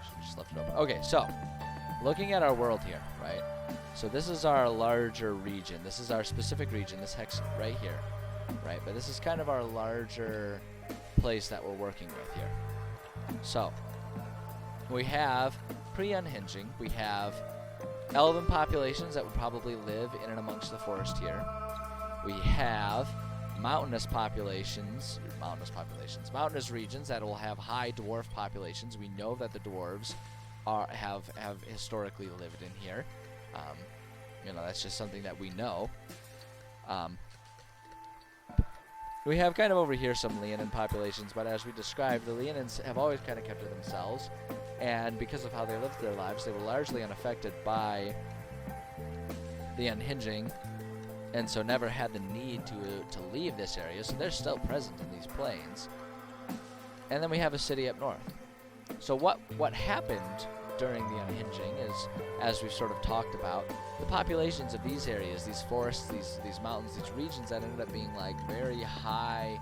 Should just left it open. Okay, so looking at our world here, right? So this is our larger region. This is our specific region, this hex right here, right? But this is kind of our larger place that we're working with here. So we have pre-unhinging, we have elven populations that will probably live in and amongst the forest here. We have mountainous regions that will have high dwarf populations. We know that the dwarves have historically lived in here. That's just something that we know. We have kind of over here some Leonin populations, but as we described, the Leonins have always kind of kept to themselves, and because of how they lived their lives, they were largely unaffected by the unhinging, and so never had the need to leave this area, so they're still present in these plains. And then we have a city up north. So what happened during the unhinging is, as we've sort of talked about, the populations of these areas, these forests, these mountains, these regions that ended up being like very high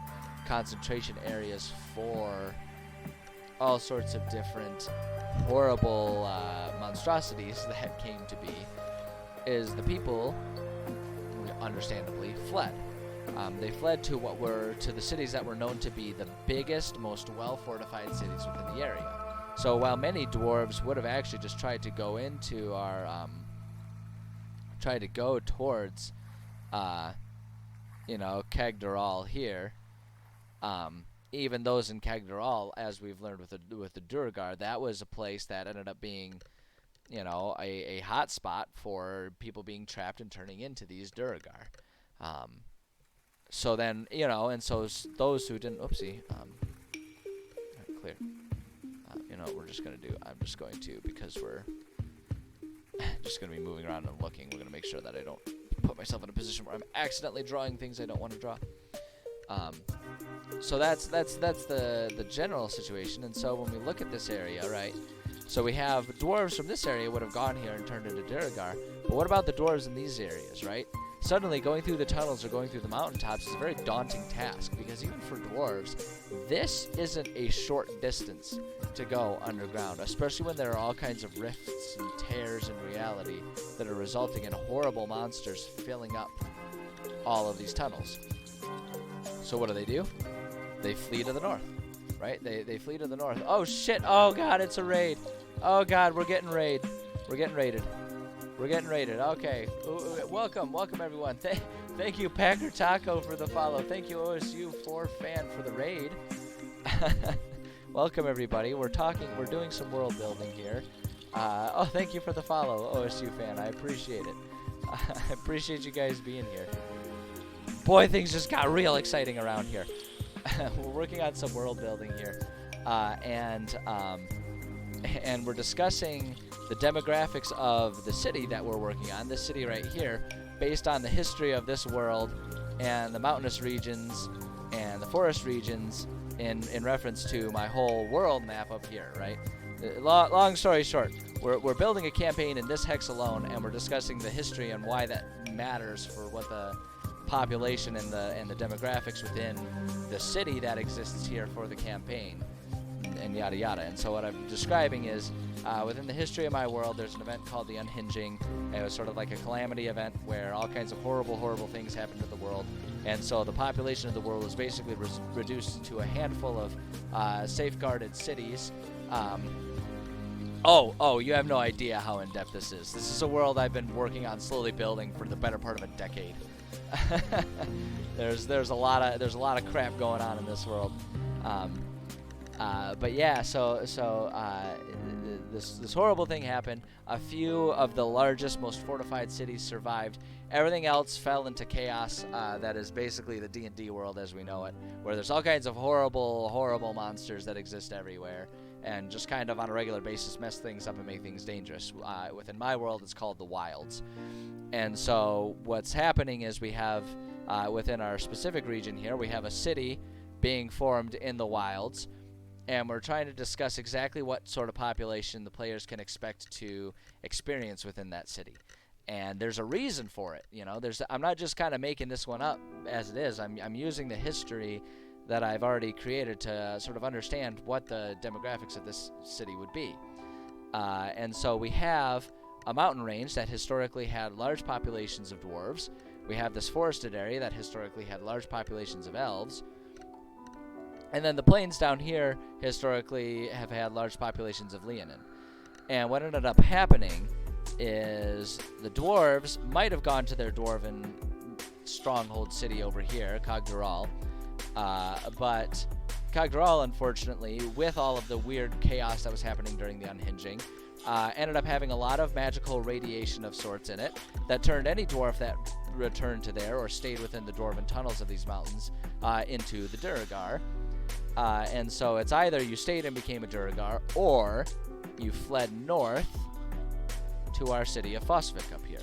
concentration areas for all sorts of different horrible monstrosities that came to be, is the people understandably fled. They fled to the cities that were known to be the biggest, most well-fortified cities within the area. So while many dwarves would have actually just tried to go into our, towards, Kagdaral here, even those in Kagdaral, as we've learned with the Durgar, that was a place that ended up being, a hot spot for people being trapped and turning into these Durgar. So then, and so those who didn't, clear. What we're just going to do, I'm just going to, because we're just going to be moving around and looking, we're going to make sure that I don't put myself in a position where I'm accidentally drawing things I don't want to draw. So that's the general situation. And so when we look at this area, right? So we have dwarves from this area would have gone here and turned into Duragar. But what about the dwarves in these areas, right? Suddenly, going through the tunnels or going through the mountaintops is a very daunting task, because even for dwarves, this isn't a short distance to go underground, especially when there are all kinds of rifts and tears in reality that are resulting in horrible monsters filling up all of these tunnels. So what do? They flee to the north, right? They flee to the north. Oh shit! Oh god, it's a raid! Oh god, we're getting raided. We're getting raided. We're getting raided. Okay. Welcome everyone. Thank you, Packer Taco, for the follow. Thank you, OSU4 fan, for the raid. Welcome everybody. We're doing some world building here. Oh, thank you for the follow, OSU fan. I appreciate it. I appreciate you guys being here. Boy, things just got real exciting around here. We're working on some world building here, and we're discussing the demographics of the city that we're working on, this city right here, based on the history of this world and the mountainous regions and the forest regions in reference to my whole world map up here, right? Long story short, we're building a campaign in this hex alone, and we're discussing the history and why that matters for what the population and the demographics within the city that exists here for the campaign, and yada yada. And so what I'm describing is, within the history of my world, there's an event called the Unhinging. It was sort of like a calamity event where all kinds of horrible things happened to the world, and so the population of the world was basically reduced to a handful of safeguarded cities. Oh, you have no idea how in-depth this is. This is a world I've been working on slowly building for the better part of a decade. There's a lot of crap going on in this world. But yeah, so this horrible thing happened. A few of the largest, most fortified cities survived. Everything else fell into chaos. That is basically the D&D world as we know it, where there's all kinds of horrible monsters that exist everywhere, and just kind of on a regular basis mess things up and make things dangerous. Within my world, it's called the Wilds. And so what's happening is we have, within our specific region here, we have a city being formed in the Wilds, and we're trying to discuss exactly what sort of population the players can expect to experience within that city. And there's a reason for it, you know. I'm not just kind of making this one up as it is. I'm using the history that I've already created to sort of understand what the demographics of this city would be. And so we have a mountain range that historically had large populations of dwarves. We have this forested area that historically had large populations of elves. And then the plains down here historically have had large populations of Leonin. And what ended up happening is the dwarves might have gone to their dwarven stronghold city over here, Kagdural. But Kagdural, unfortunately, with all of the weird chaos that was happening during the Unhinging, ended up having a lot of magical radiation of sorts in it that turned any dwarf that returned to there or stayed within the dwarven tunnels of these mountains into the Duragar. And so it's either you stayed and became a Duragar, or you fled north to our city of Fosvik up here.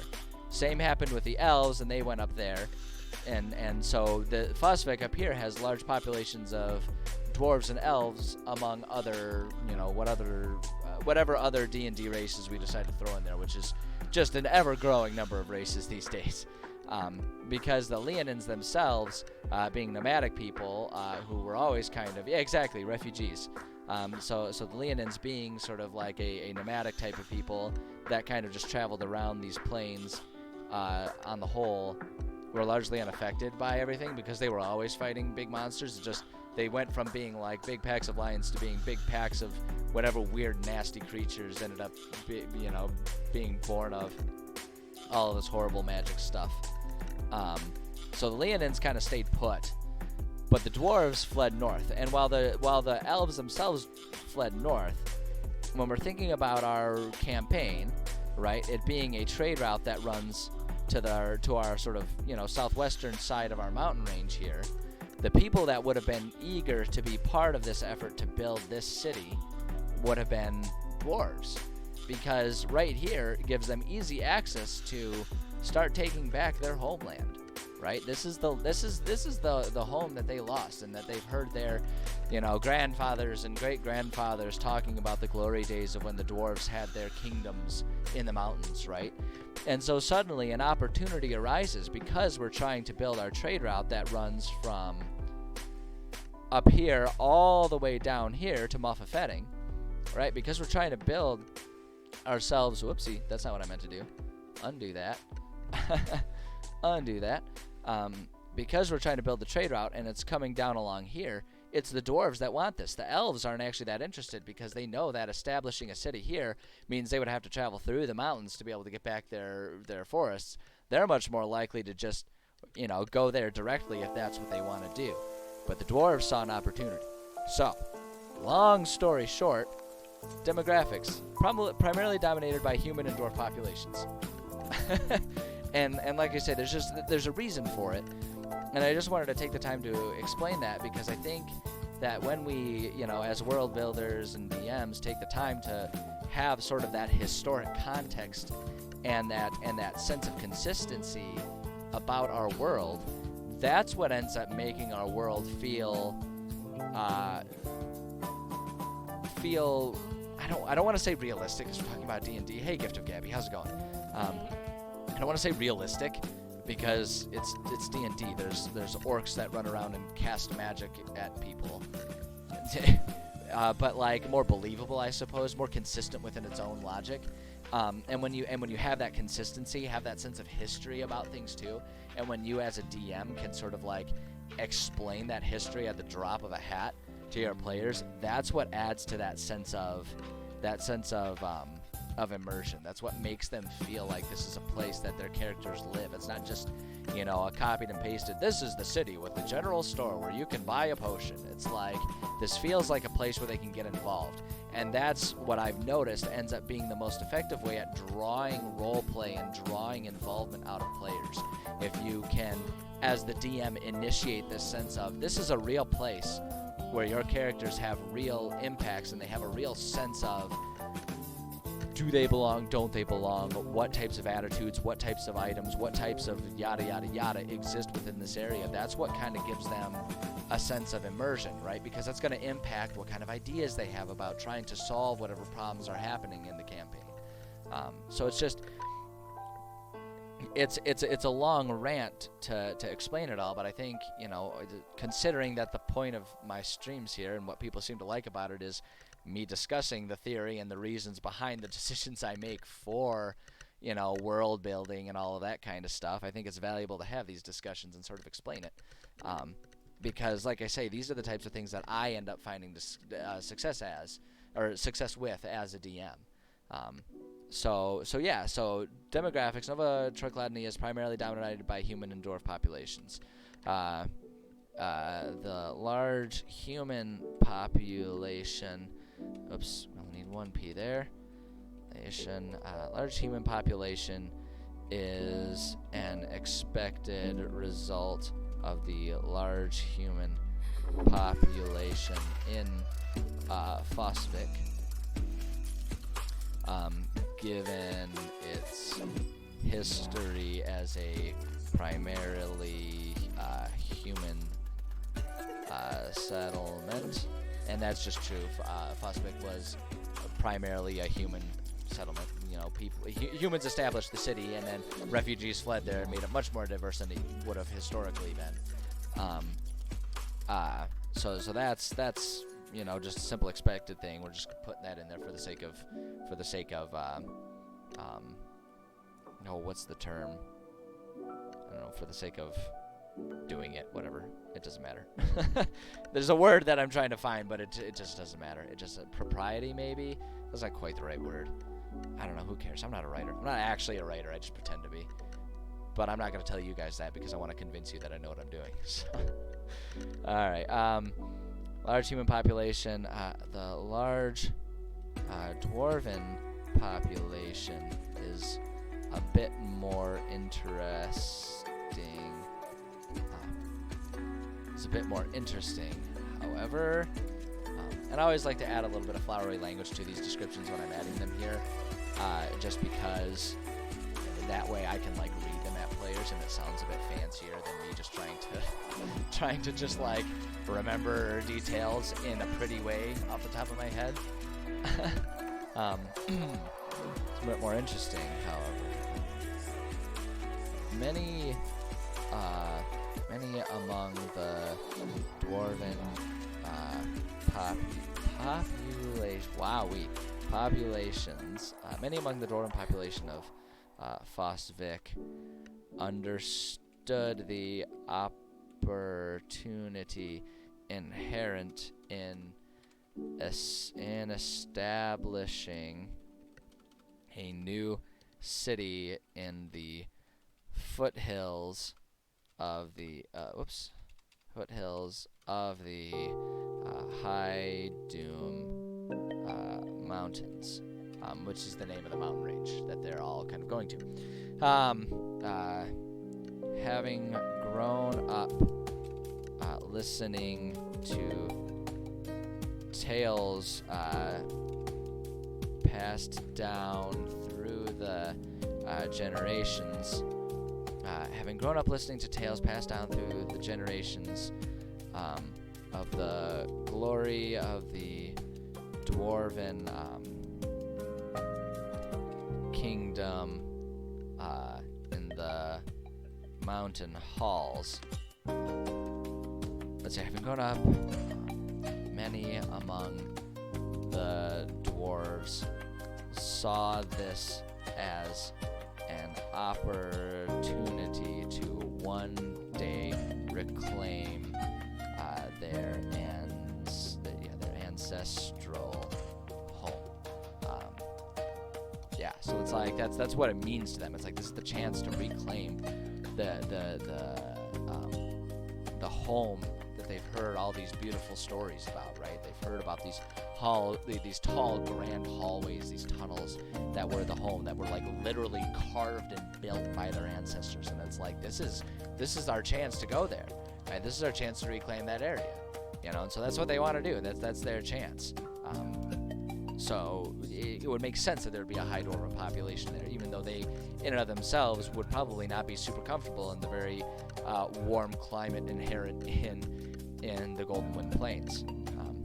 Same happened with the elves, and they went up there. And so the Fosvik up here has large populations of dwarves and elves, among other, whatever other D&D races we decide to throw in there, which is just an ever-growing number of races these days. Because the Leonins themselves, being nomadic people, who were always kind of, refugees. So the Leonins being sort of like a nomadic type of people that kind of just traveled around these plains, on the whole, were largely unaffected by everything because they were always fighting big monsters. It's just they went from being like big packs of lions to being big packs of whatever weird, nasty creatures ended up, being born of all of this horrible magic stuff. So the Leonins kind of stayed put, but the dwarves fled north. And while the elves themselves fled north, when we're thinking about our campaign, right, it being a trade route that runs to our sort of, southwestern side of our mountain range here, the people that would have been eager to be part of this effort to build this city would have been dwarves, because right here gives them easy access to start taking back their homeland. right? This is the home that they lost, and that they've heard their, grandfathers and great grandfathers talking about the glory days of when the dwarves had their kingdoms in the mountains, right? And so suddenly an opportunity arises because we're trying to build our trade route that runs from up here all the way down here to Muffafetting, right? Because we're trying to build ourselves, whoopsie, that's not what I meant to do. Undo that. Undo that. Because we're trying to build the trade route and it's coming down along here, it's the dwarves that want this. The elves aren't actually that interested because they know that establishing a city here means they would have to travel through the mountains to be able to get back their forests. They're much more likely to just, go there directly if that's what they want to do. But the dwarves saw an opportunity. So, long story short, demographics, primarily dominated by human and dwarf populations. and like I said, there's a reason for it, and I just wanted to take the time to explain that, because I think that when we, as world builders and DMs, take the time to have sort of that historic context and that sense of consistency about our world, that's what ends up making our world feel I don't want to say realistic because we're talking about D&D. Hey, Gift of Gabby, how's it going? I don't want to say realistic because it's D&D. There's orcs that run around and cast magic at people. But like more believable, I suppose, more consistent within its own logic. And when you have that consistency, have that sense of history about things too, and when you as a DM can sort of like explain that history at the drop of a hat to your players, that's what adds to that sense of immersion. That's what makes them feel like this is a place that their characters live. It's not just, a copied and pasted, this is the city with the general store where you can buy a potion. It's like, this feels like a place where they can get involved. And that's what I've noticed ends up being the most effective way at drawing roleplay and drawing involvement out of players. If you can, as the DM, initiate this sense of, this is a real place where your characters have real impacts and they have a real sense of, do they belong, don't they belong, what types of attitudes, what types of items, what types of yada yada yada exist within this area. That's what kind of gives them a sense of immersion, right? Because that's going to impact what kind of ideas they have about trying to solve whatever problems are happening in the campaign. So it's just, it's a long rant to explain it all, but I think, considering that the point of my streams here and what people seem to like about it is me discussing the theory and the reasons behind the decisions I make for, world building and all of that kind of stuff, I think it's valuable to have these discussions and sort of explain it. Because, like I say, these are the types of things that I end up finding success with as a DM. So demographics, Nova Tricladony is primarily dominated by human and dwarf populations. The large human population, we'll need one P there. Large human population is an expected result of the large human population in Fosvik. Given its history as a primarily human settlement, and that's just true. Fosvik was primarily a human settlement. Humans established the city, and then refugees fled there and made it much more diverse than it would have historically been. So that's just a simple expected thing. We're just putting that in there for the sake of what's the term? I don't know, for the sake of doing it, whatever. It doesn't matter. There's a word that I'm trying to find, but it just doesn't matter. It just, propriety maybe? That's not quite the right word. I don't know, who cares? I'm not a writer. I'm not actually a writer, I just pretend to be. But I'm not going to tell you guys that because I want to convince you that I know what I'm doing. So. Alright, large human population. The large dwarven population is a bit more interesting. However, and I always like to add a little bit of flowery language to these descriptions when I'm adding them here, just because that way I can read them at players ears, and it sounds a bit fancier than me just trying to just like remember details in a pretty way off the top of my head. It's a bit more interesting, however. Many among the dwarven populations, many among the dwarven population of Fosvik understood the opportunity inherent in establishing a new city in the foothills of the High Doom Mountains, which is the name of the mountain range that they're all kind of going to. Having grown up listening to tales passed down through the generations, of the glory of the dwarven kingdom in the mountain halls. Let's say, having grown up, many among the dwarves saw this as an opportunity to one day reclaim their ancestral home. So it's like that's what it means to them. It's like this is the chance to reclaim the home that they've heard all these beautiful stories about, right? They've heard about these tall, grand hallways, these tunnels that were the home, that were like literally carved and built by their ancestors. And it's like this is our chance to go there, right? This is our chance to reclaim that area, And so that's what they want to do. That's their chance. So it would make sense that there would be a high dwarven population there, even though they, in and of themselves, would probably not be super comfortable in the very warm climate inherent in the Golden Wind Plains. I'm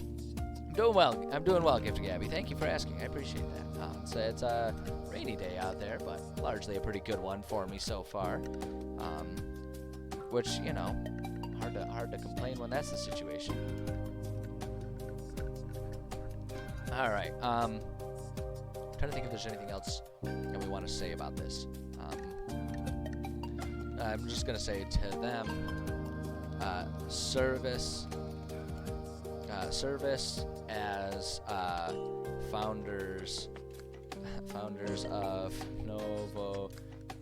doing well, Gifted Gabby. Thank you for asking. I appreciate that. So it's a rainy day out there, but largely a pretty good one for me so far. Which, hard to complain when that's the situation. All right. Trying to think if there's anything else that we want to say about this. I'm just gonna say to them, service as founders of Novo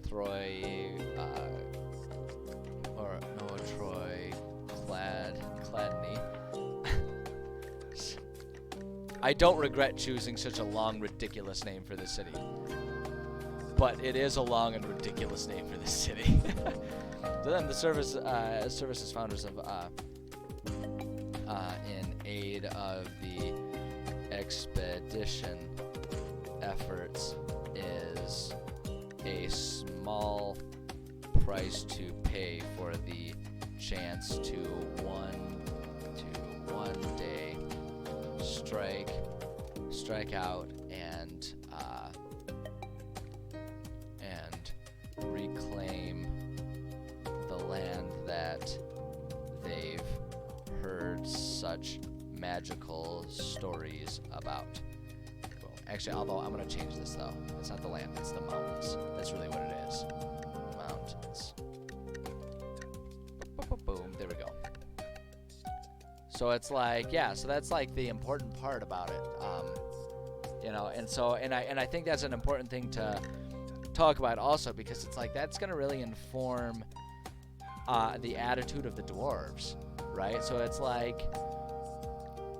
Troy or Novo Troy Cladney. I don't regret choosing such a long, ridiculous name for this city, but it is a long and ridiculous name for this city. To them, the services founders of in aid of the expedition efforts is a small price to pay for the chance to one day strike out and reclaim the land that they've heard such magical stories about. Well, actually, although I'm going to change this though. It's not the land, it's the mountains. That's really what it is. Mountains. Boom, there we go. So it's like, so that's like the important part about it. And I think that's an important thing to talk about also, because it's like that's going to really inform the attitude of the dwarves, right? So it's like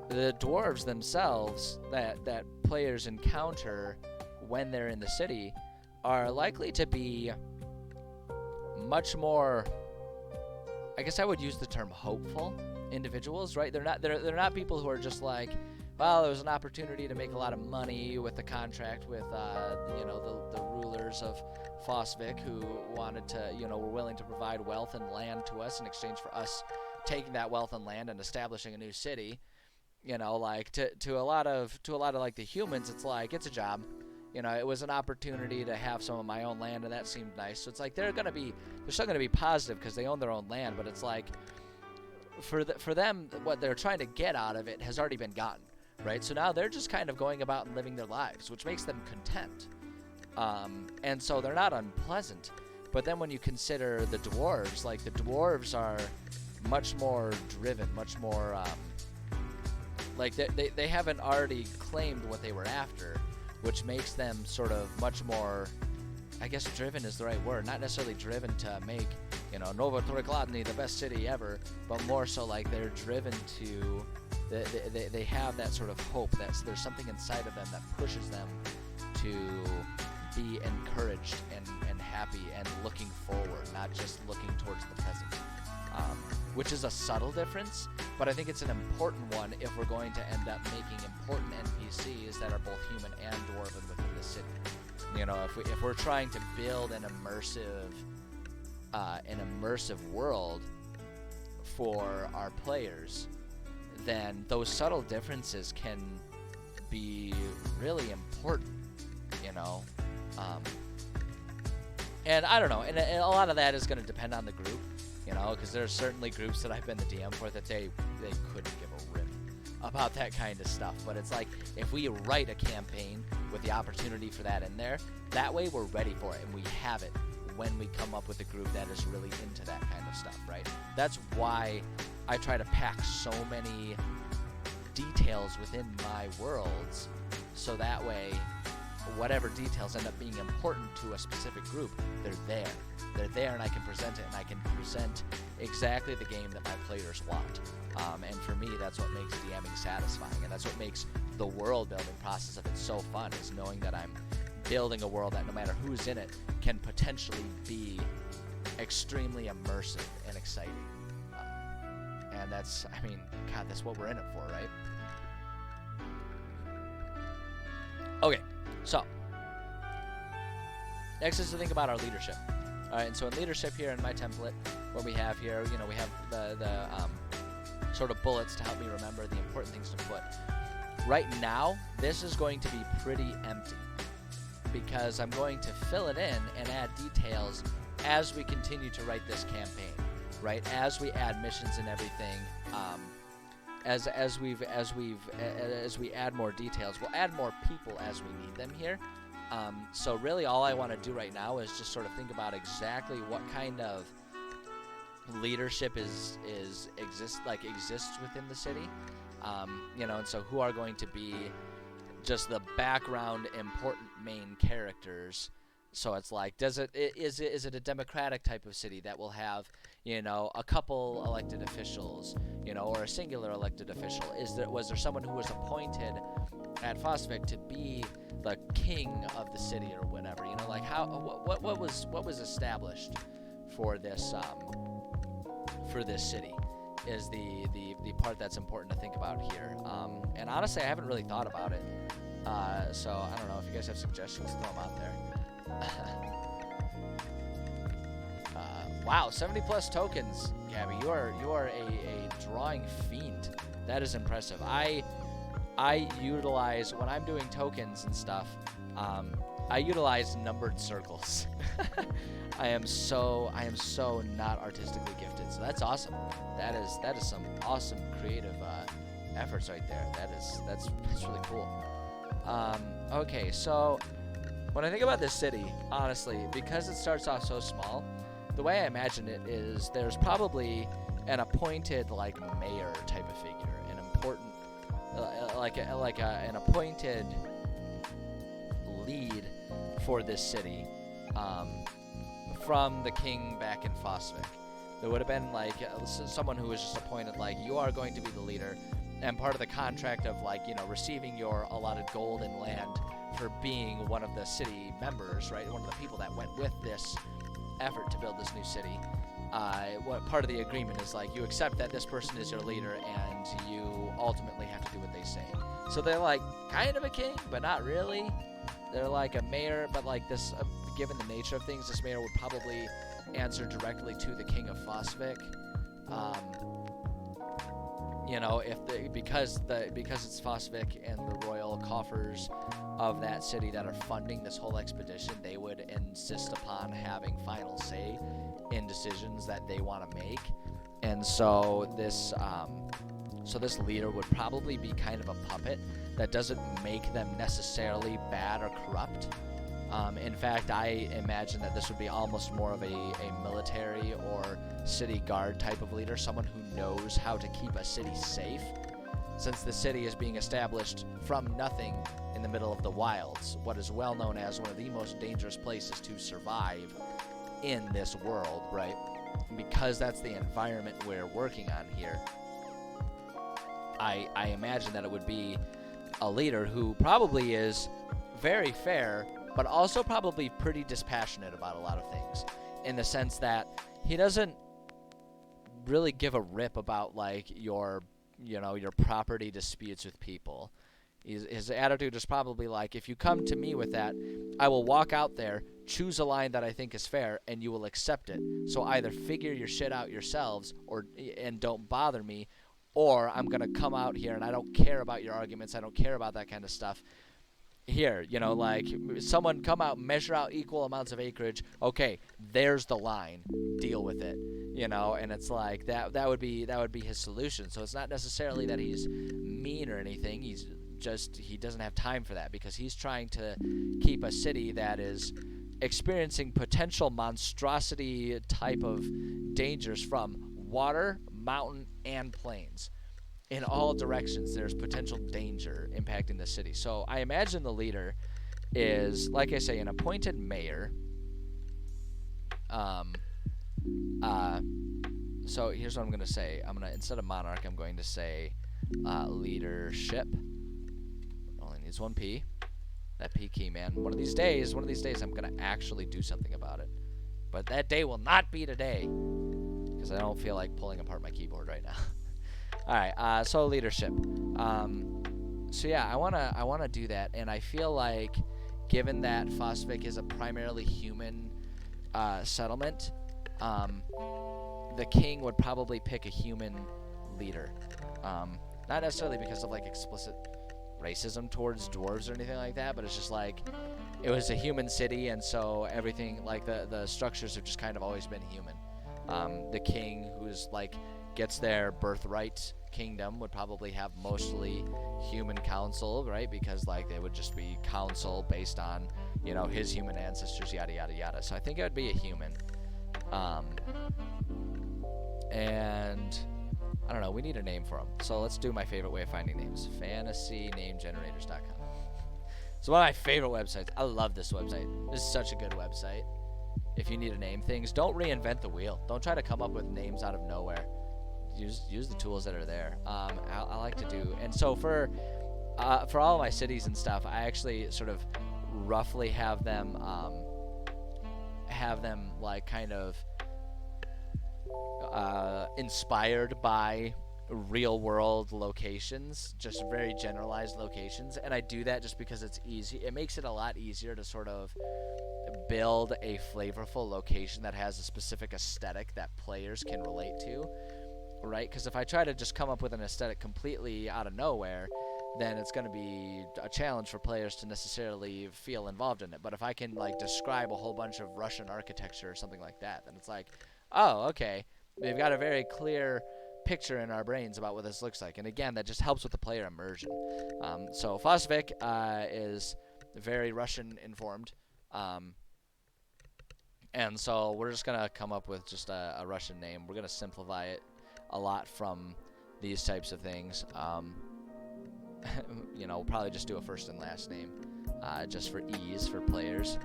the dwarves themselves that players encounter when they're in the city are likely to be much more, I guess I would use the term hopeful individuals, right? They're not people who are just like, well, there was an opportunity to make a lot of money with the contract with, the rulers of Fosvik, who wanted to, were willing to provide wealth and land to us in exchange for us taking that wealth and land and establishing a new city. To a lot of like the humans, it's like it's a job. It was an opportunity to have some of my own land, and that seemed nice. So it's like they're still gonna be positive because they own their own land, but it's like for them, what they're trying to get out of it has already been gotten, right? So now they're just kind of going about and living their lives, which makes them content, and so they're not unpleasant. But then when you consider the dwarves, like the dwarves are much more driven, much more like they haven't already claimed what they were after, which makes them sort of much more, I guess driven is the right word, not necessarily driven to make, Nova Torikladny the best city ever, but more so like they're driven to, they have that sort of hope, there's something inside of them that pushes them to be encouraged and happy and looking forward, not just looking towards the present. Which is a subtle difference, but I think it's an important one if we're going to end up making important NPCs that are both human and dwarven within the city. If we're trying to build an immersive world for our players, then those subtle differences can be really important, and I don't know, and a lot of that is going to depend on the group. Because there are certainly groups that I've been the DM for that they couldn't give a rip about that kind of stuff. But it's like, if we write a campaign with the opportunity for that in there, that way we're ready for it, and we have it when we come up with a group that is really into that kind of stuff, right? That's why I try to pack so many details within my worlds, so that way whatever details end up being important to a specific group, they're there, and I can present it, and I can present exactly the game that my players want. And for me, that's what makes DMing satisfying, and that's what makes the world building process of it so fun, is knowing that I'm building a world that no matter who's in it can potentially be extremely immersive and exciting. And that's what we're in it for, right? Okay, so next is to think about our leadership. All right, and so in leadership here in my template, what we have here, we have the sort of bullets to help me remember the important things to put. Right now, this is going to be pretty empty because I'm going to fill it in and add details as we continue to write this campaign, right? As we add missions and everything, as we add more details, we'll add more people as we need them here. So really all I want to do right now is just sort of think about exactly what kind of leadership exists within the city, and so who are going to be just the background important main characters. So it's like, is it a democratic type of city that will have, a couple elected officials, or a singular elected official? Was there someone who was appointed at Fosvik to be the king of the city or whatever? What was established for this city is the part that's important to think about here. And honestly, I haven't really thought about it. So I don't know if you guys have suggestions, throw them out there. Wow, 70 plus tokens, Gabby. You are a drawing fiend. That is impressive. I utilize, when I'm doing tokens and stuff, I utilize numbered circles. I am so not artistically gifted. So that's awesome. That is some awesome creative efforts right there. That's really cool. Okay, so when I think about this city, honestly, because it starts off so small, the way I imagine it is there's probably an appointed mayor type of figure, an important an appointed lead for this city, from the king back in Fosvik. There would have been someone who was just appointed, you are going to be the leader, and part of the contract of receiving your allotted gold and land for being one of the city members, right? One of the people that went with this effort to build this new city, what part of the agreement is like you accept that this person is your leader and you ultimately have to do what they say. So they're like kind of a king, but not really. They're like a mayor, but like this, given the nature of things, this mayor would probably answer directly to the king of Fosvik. You know, because it's Fosvik and the royal coffers of that city that are funding this whole expedition, they would insist upon having final say in decisions that they want to make. And so this leader would probably be kind of a puppet that doesn't make them necessarily bad or corrupt. In fact, I imagine that this would be almost more of a military or city guard type of leader, someone who knows how to keep a city safe, since the city is being established from nothing in the middle of the wilds, what is well known as one of the most dangerous places to survive in this world, right? Because that's the environment we're working on here. I imagine that it would be a leader who probably is very fair, but also probably pretty dispassionate about a lot of things, in the sense that he doesn't really give a rip about like your property disputes with people. His attitude is probably like, if you come to me with that, I will walk out there, choose a line that I think is fair, and you will accept it. So either figure your shit out yourselves and don't bother me, or I'm going to come out here and I don't care about your arguments, I don't care about that kind of stuff. Here, like someone come out, measure out equal amounts of acreage. Okay, there's the line. Deal with it. And it's like that would be his solution. So it's not necessarily that he's mean or anything. He doesn't have time for that, because he's trying to keep a city that is experiencing potential monstrosity type of dangers from water, mountain, and plains. In all directions, there's potential danger impacting the city. So I imagine the leader is, like I say, an appointed mayor. So here's what I'm going to say. Instead of monarch, I'm going to say leadership. Only needs one P. That P key, man. One of these days, I'm going to actually do something about it. But that day will not be today, because I don't feel like pulling apart my keyboard right now. All right, so leadership. So yeah, I wanna do that, and I feel like, given that Fosvik is a primarily human settlement, the king would probably pick a human leader. Not necessarily because of like explicit racism towards dwarves or anything like that, but it's just like it was a human city, and so everything, like the structures have just kind of always been human. The king, who's like gets their birthright kingdom, would probably have mostly human council, right? Because like they would just be council based on his human ancestors, yada yada yada. So I think it would be a human. And I don't know, we need a name for him. So let's do my favorite way of finding names, fantasynamegenerators.com. It's one of my favorite websites. I love this website. This is such a good website. If you need to name things, don't reinvent the wheel. Don't try to come up with names out of nowhere. Use the tools that are there. I like to do, and so for all of my cities and stuff, I actually sort of roughly have them like kind of inspired by real world locations, just very generalized locations. And I do that just because it's easy. It makes it a lot easier to sort of build a flavorful location that has a specific aesthetic that players can relate to, right? Because if I try to just come up with an aesthetic completely out of nowhere, then it's going to be a challenge for players to necessarily feel involved in it. But if I can like describe a whole bunch of Russian architecture or something like that, then it's like, oh, okay, we've got a very clear picture in our brains about what this looks like. And again, that just helps with the player immersion. So Fosvik is very Russian informed. And so we're just going to come up with just a Russian name. We're going to simplify it a lot from these types of things. We'll probably just do a first and last name just for ease for players.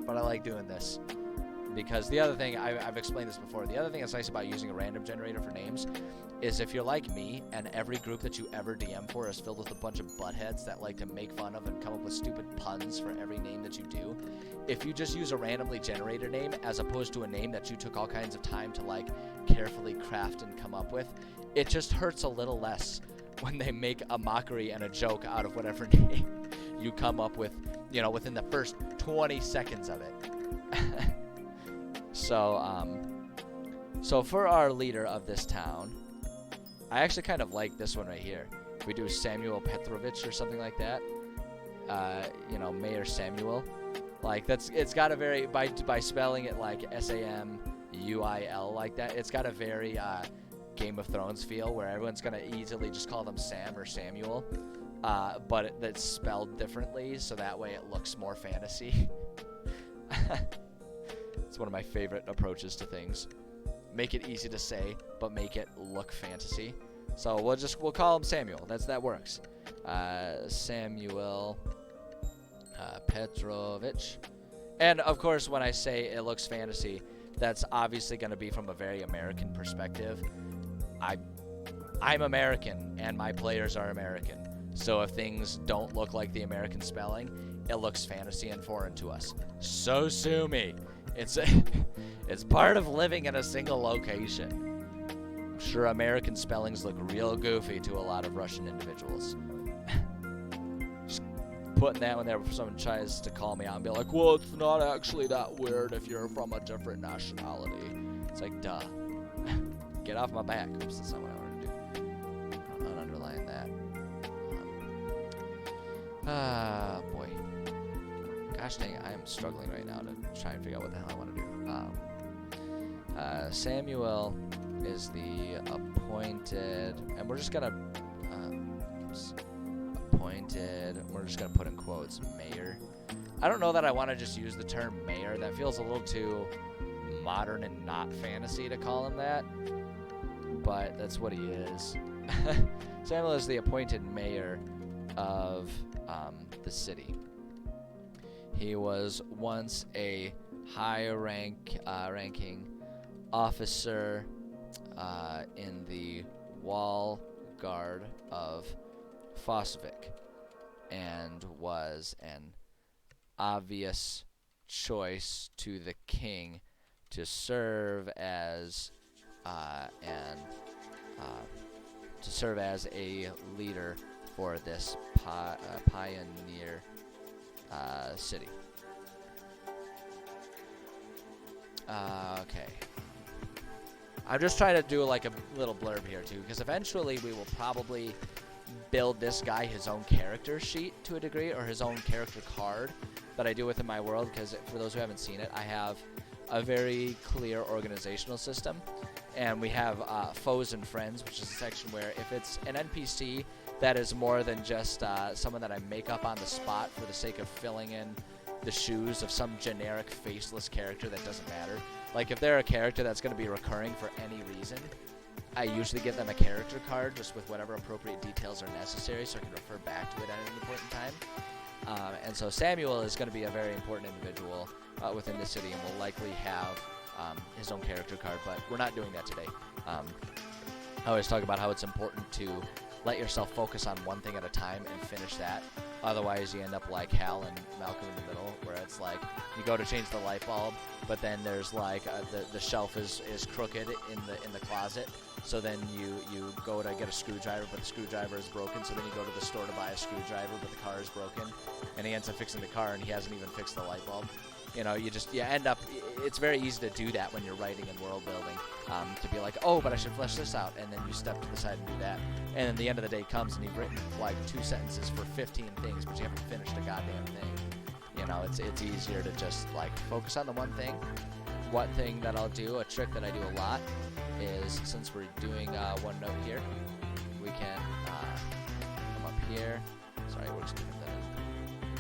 But I like doing this Because the other thing, I've explained this before, the other thing that's nice about using a random generator for names is if you're like me and every group that you ever DM for is filled with a bunch of buttheads that like to make fun of and come up with stupid puns for every name that you do, if you just use a randomly generated name as opposed to a name that you took all kinds of time to like carefully craft and come up with, it just hurts a little less when they make a mockery and a joke out of whatever name you come up with, you know, within the first 20 seconds of it. So for our leader of this town, I actually kind of like this one right here. We do Samuel Petrovich or something like that. You know, Mayor Samuel. Like it's got a very, by spelling it like Samuil like that, it's got a very Game of Thrones feel where everyone's gonna easily just call them Sam or Samuel, but it's spelled differently so that way it looks more fantasy. It's one of my favorite approaches to things. Make it easy to say, but make it look fantasy. So we'll call him Samuel. That works. Samuel Petrovich. And of course, when I say it looks fantasy, that's obviously going to be from a very American perspective. I'm American, and my players are American. So if things don't look like the American spelling, it looks fantasy and foreign to us. So sue me. It's part of living in a single location. I'm sure American spellings look real goofy to a lot of Russian individuals. Just putting that one there before someone tries to call me out and be like, well, it's not actually that weird if you're from a different nationality. It's like, duh. Get off my back. Oops, that's not what I wanted to do. I'll underline that. Boy. Gosh dang it, I am struggling right now to try and figure out what the hell I want to do. Samuel is the appointed, and we're just gonna we're just gonna put in quotes, mayor. I don't know that I want to just use the term mayor. That feels a little too modern and not fantasy to call him that, but that's what he is. Samuel is the appointed mayor of the city. He was once a ranking officer in the wall guard of Fossvik, and was an obvious choice to the king to serve as a leader for this pioneer city. Okay. I'm just trying to do like a little blurb here too, because eventually we will probably build this guy his own character sheet to a degree, or his own character card that I do within my world, because for those who haven't seen it, I have a very clear organizational system, and we have foes and friends, which is a section where if it's an NPC that is more than just someone that I make up on the spot for the sake of filling in the shoes of some generic faceless character that doesn't matter. Like if they're a character that's going to be recurring for any reason, I usually give them a character card just with whatever appropriate details are necessary so I can refer back to it at any point in time. And so Samuel is going to be a very important individual within the city and will likely have his own character card, but we're not doing that today. I always talk about how it's important to let yourself focus on one thing at a time and finish that. Otherwise, you end up like Hal and Malcolm in the Middle, where it's like you go to change the light bulb, but then there's like the shelf is crooked in the closet. So then you go to get a screwdriver, but the screwdriver is broken. So then you go to the store to buy a screwdriver, but the car is broken, and he ends up fixing the car, and he hasn't even fixed the light bulb. You know, you end up. It's very easy to do that when you're writing and world building. To be like, oh, but I should flesh this out, and then you step to the side and do that, and then the end of the day comes, and you've written like 2 sentences for 15 things, but you haven't finished a goddamn thing. You know, it's easier to just like focus on the one thing. One thing that I'll do, a trick that I do a lot, is since we're doing one note here, we can come up here. Sorry, we'll just do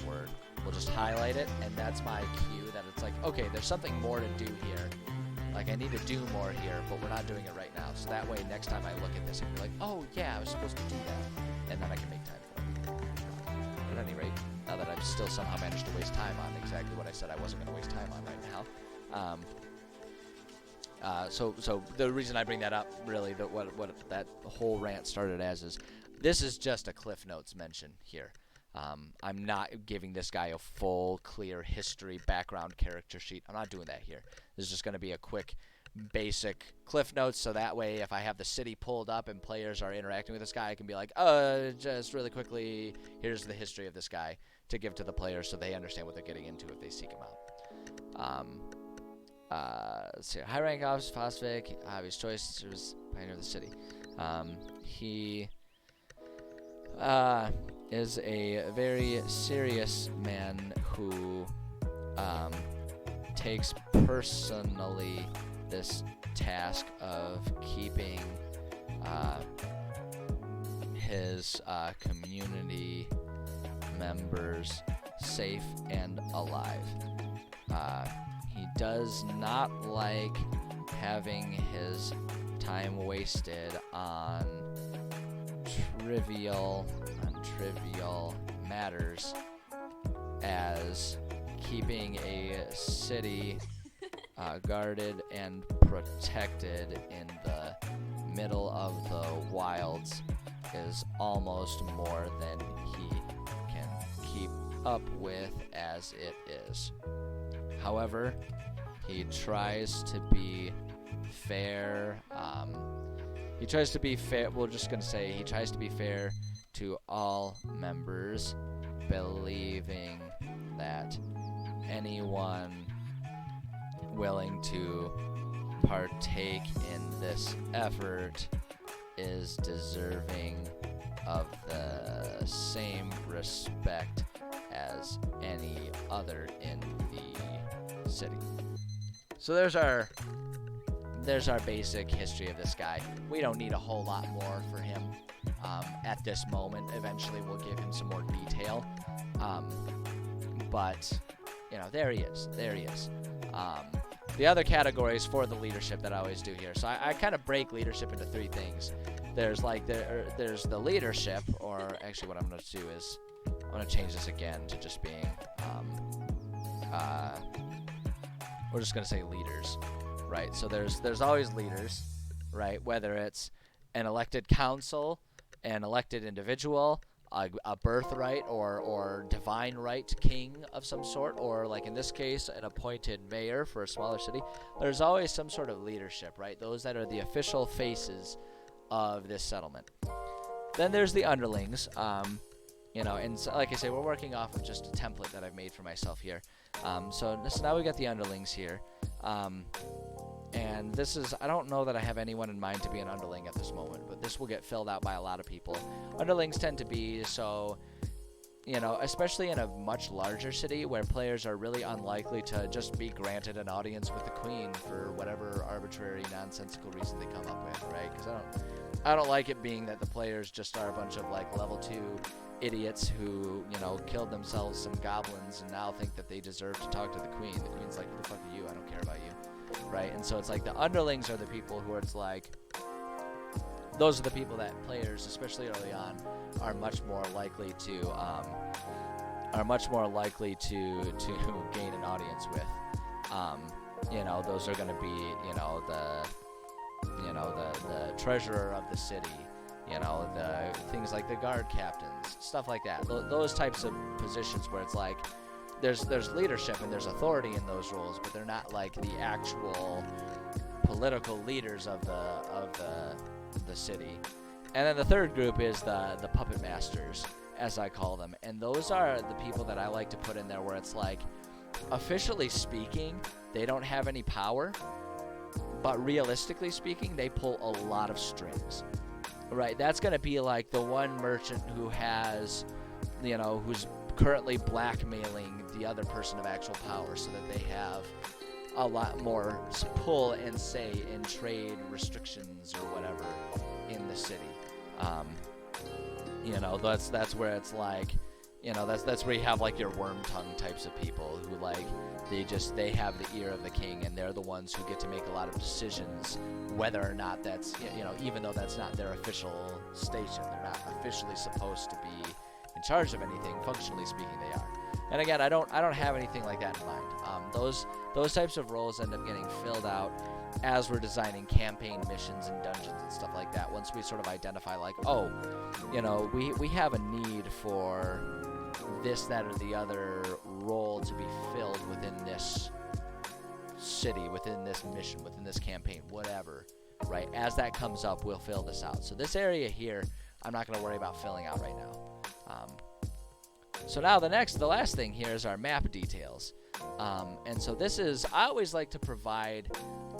the word. We'll just highlight it, and that's my cue that it's like, okay, there's something more to do here. Like, I need to do more here, but we're not doing it right now. So that way, next time I look at this, I can be like, oh, yeah, I was supposed to do that. And then I can make time for it. At any rate, now that I've still somehow managed to waste time on exactly what I said I wasn't going to waste time on right now, So the reason I bring that up, really, what that whole rant started as is, this is just a Cliff Notes mention here. I'm not giving this guy a full, clear history, background, character sheet. I'm not doing that here. This is just going to be a quick, basic Cliff Notes, so that way if I have the city pulled up and players are interacting with this guy, I can be like, just really quickly, here's the history of this guy to give to the players so they understand what they're getting into if they seek him out. Let's see. High rank officer, Phosphate, obvious choice, was pioneer of the city. He is a very serious man who takes personally this task of keeping his community members safe and alive. He does not like having his time wasted on trivial matters, as keeping a city guarded and protected in the middle of the wilds is almost more than he can keep up with as it is. However, he tries to be fair. He tries to be fair. We're just going to say he tries to be fair to all members, believing that anyone willing to partake in this effort is deserving of the same respect as any other in the city. So there's our basic history of this guy. We don't need a whole lot more for him at this moment. Eventually we'll give him some more detail. But, there he is. The other categories for the leadership that I always do here. So I kind of break leadership into three things. There's there's the leadership, or actually what I'm going to do is I'm going to change this again to just being, we're just going to say leaders, right? So there's always leaders, right? Whether it's an elected council, an elected individual, a birthright or divine right king of some sort, or like in this case, an appointed mayor for a smaller city. There's always some sort of leadership, right? Those that are the official faces of this settlement. Then there's the underlings, and so, like I say, we're working off of just a template that I've made for myself here. So now we got the underlings here. And this is, I don't know that I have anyone in mind to be an underling at this moment, but this will get filled out by a lot of people. Underlings tend to be so, especially in a much larger city where players are really unlikely to just be granted an audience with the queen for whatever arbitrary, nonsensical reason they come up with, right? Because I don't like it being that the players just are a bunch of like level 2 idiots who, killed themselves some goblins and now think that they deserve to talk to the queen. The queen's like, who the fuck are you? I don't care about you. Right? And so it's like the underlings are the people who it's like, those are the people that players, especially early on, are much more likely to gain an audience with. Those are going to be, the treasurer of the city, the things like the guard captains, stuff like that. Those types of positions where it's like, there's leadership and there's authority in those roles, but they're not like the actual political leaders of the city. And then the third group is the puppet masters, as I call them. And those are the people that I like to put in there where it's like, officially speaking, they don't have any power, but realistically speaking, they pull a lot of strings. Right? That's going to be like the one merchant who has, who's currently blackmailing the other person of actual power so that they have a lot more pull and say in trade restrictions or whatever in the city. That's where it's like, that's where you have like your worm tongue types of people who like they have the ear of the king and they're the ones who get to make a lot of decisions whether or not that's even though that's not their official station. They're not officially supposed to be in charge of anything. Functionally speaking, they are. And again, I don't have anything like that in mind. Those types of roles end up getting filled out as we're designing campaign missions and dungeons and stuff like that. Once we sort of identify, like, oh, you know, we have a need for this, that, or the other role to be filled within this city, within this mission, within this campaign, whatever, right? As that comes up, we'll fill this out. So this area here, I'm not going to worry about filling out right now. So now the last thing here is our map details. And so this is, I always like to provide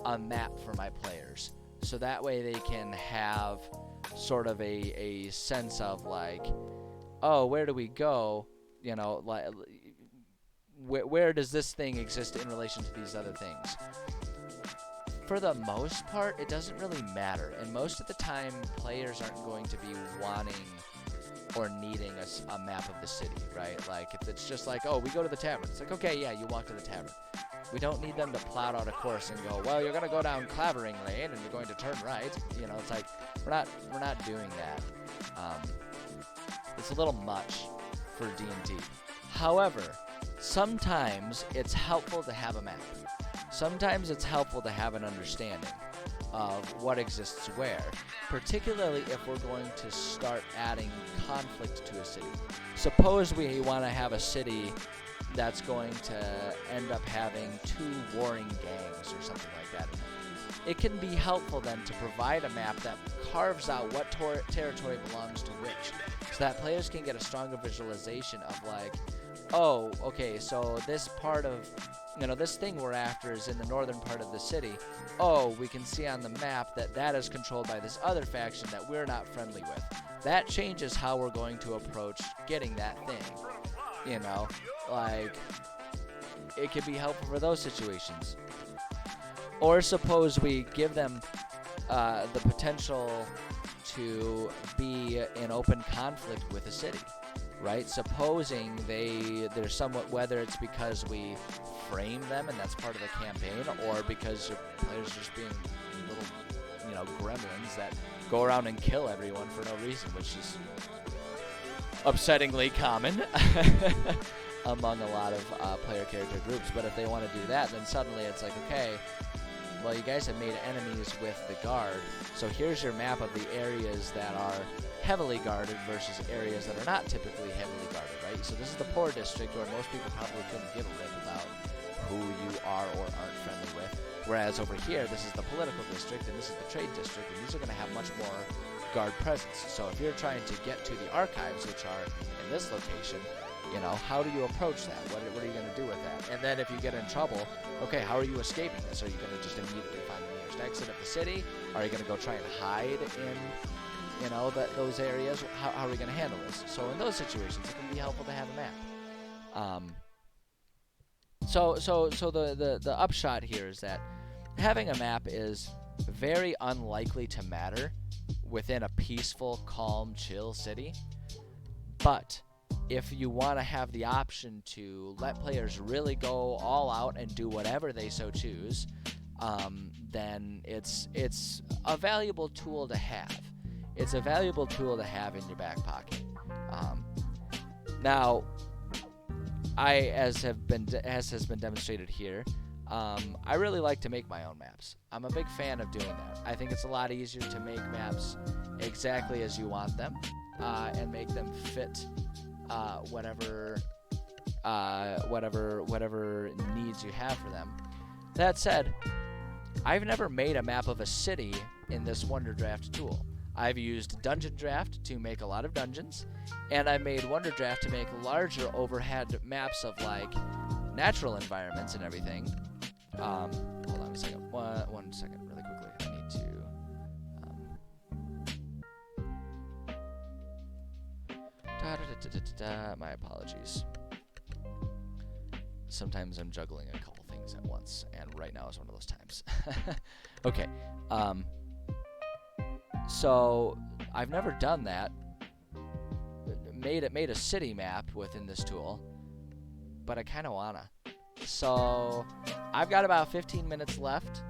a map for my players, so that way they can have sort of a sense of like, oh, where do we go? You know, like, where does this thing exist in relation to these other things? For the most part, it doesn't really matter, and most of the time, players aren't going to be wanting or needing a map of the city, right? Like, if it's just like, oh, we go to the tavern. It's like, okay, yeah, you walk to the tavern. We don't need them to plot out a course and go, well, you're going to go down Clavering Lane and you're going to turn right. You know, it's like, we're not doing that. It's a little much for D&D. However, sometimes it's helpful to have a map. Sometimes it's helpful to have an understanding of what exists where, particularly if we're going to start adding conflict to a city. Suppose we want to have a city that's going to end up having 2 warring gangs or something like that. It can be helpful then to provide a map that carves out what territory belongs to which, so that players can get a stronger visualization of like, oh, okay, so this part of, you know, this thing we're after is in the northern part of the city. Oh, we can see on the map that that is controlled by this other faction that we're not friendly with. That changes how we're going to approach getting that thing. You know, like, it could be helpful for those situations. Or suppose we give them the potential to be in open conflict with a city, right? Supposing they're somewhat, whether it's because we frame them and that's part of the campaign, or because your players are just being little, you know, gremlins that go around and kill everyone for no reason, which is upsettingly common among a lot of player character groups. But if they want to do that, then suddenly it's like, okay, well, you guys have made enemies with the guard, so here's your map of the areas that are heavily guarded versus areas that are not typically heavily guarded, right? So this is the poor district where most people probably couldn't give a rip about who you are or aren't friendly with. Whereas over here, this is the political district and this is the trade district, and these are going to have much more guard presence. So if you're trying to get to the archives, which are in this location, you know, how do you approach that? What are you going to do with that? And then if you get in trouble, okay, how are you escaping this? Are you going to just immediately find the nearest exit of the city? Are you going to go try and hide in, you know, those areas? How are we going to handle this? So in those situations, it can be helpful to have a map. So the upshot here is that having a map is very unlikely to matter within a peaceful, calm, chill city. But if you want to have the option to let players really go all out and do whatever they so choose, then it's a valuable tool to have. It's a valuable tool to have in your back pocket. Now, as has been demonstrated here, I really like to make my own maps. I'm a big fan of doing that. I think it's a lot easier to make maps exactly as you want them, and make them fit whatever needs you have for them. That said, I've never made a map of a city in this WonderDraft tool. I've used Dungeon Draft to make a lot of dungeons, and I made WonderDraft to make larger overhead maps of like natural environments and everything. Hold on a second. One second, really quickly. I need to. My apologies. Sometimes I'm juggling a couple things at once, and right now is one of those times. Okay. So I've never done that. Made a city map within this tool, but I kind of wanna. So I've got about 15 minutes left.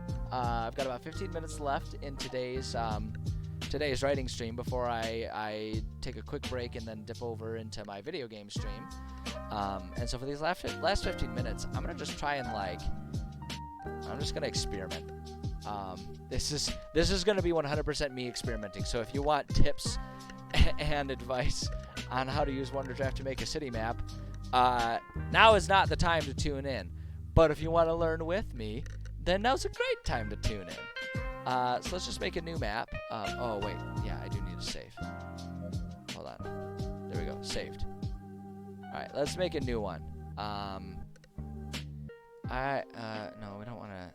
In today's writing stream before I take a quick break and then dip over into my video game stream. And so for these last 15 minutes, I'm gonna just try and like, I'm just gonna experiment. This is gonna be 100% me experimenting. So if you want tips and advice on how to use WonderDraft to make a city map, now is not the time to tune in. But if you want to learn with me, then now's a great time to tune in. So let's just make a new map. Oh wait, yeah, I do need to save. Hold on. There we go, saved. All right, let's make a new one. No, we don't want to.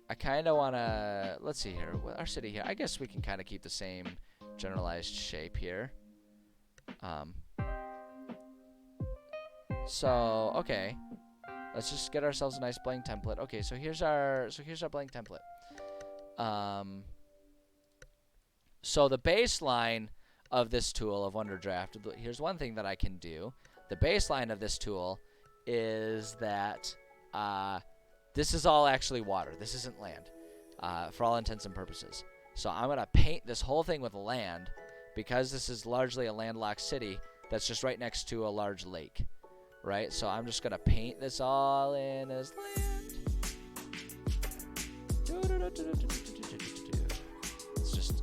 I kind of want to. Let's see here. Our city here. I guess we can kind of keep the same generalized shape here. So okay, let's just get ourselves a nice blank template. Okay, so here's our blank template. So the baseline of this tool of WonderDraft, here's one thing that I can do. The baseline of this tool is that this is all actually water. This isn't land, for all intents and purposes. So I'm gonna paint this whole thing with land because this is largely a landlocked city that's just right next to a large lake. Right, so I'm just gonna paint this all in as land.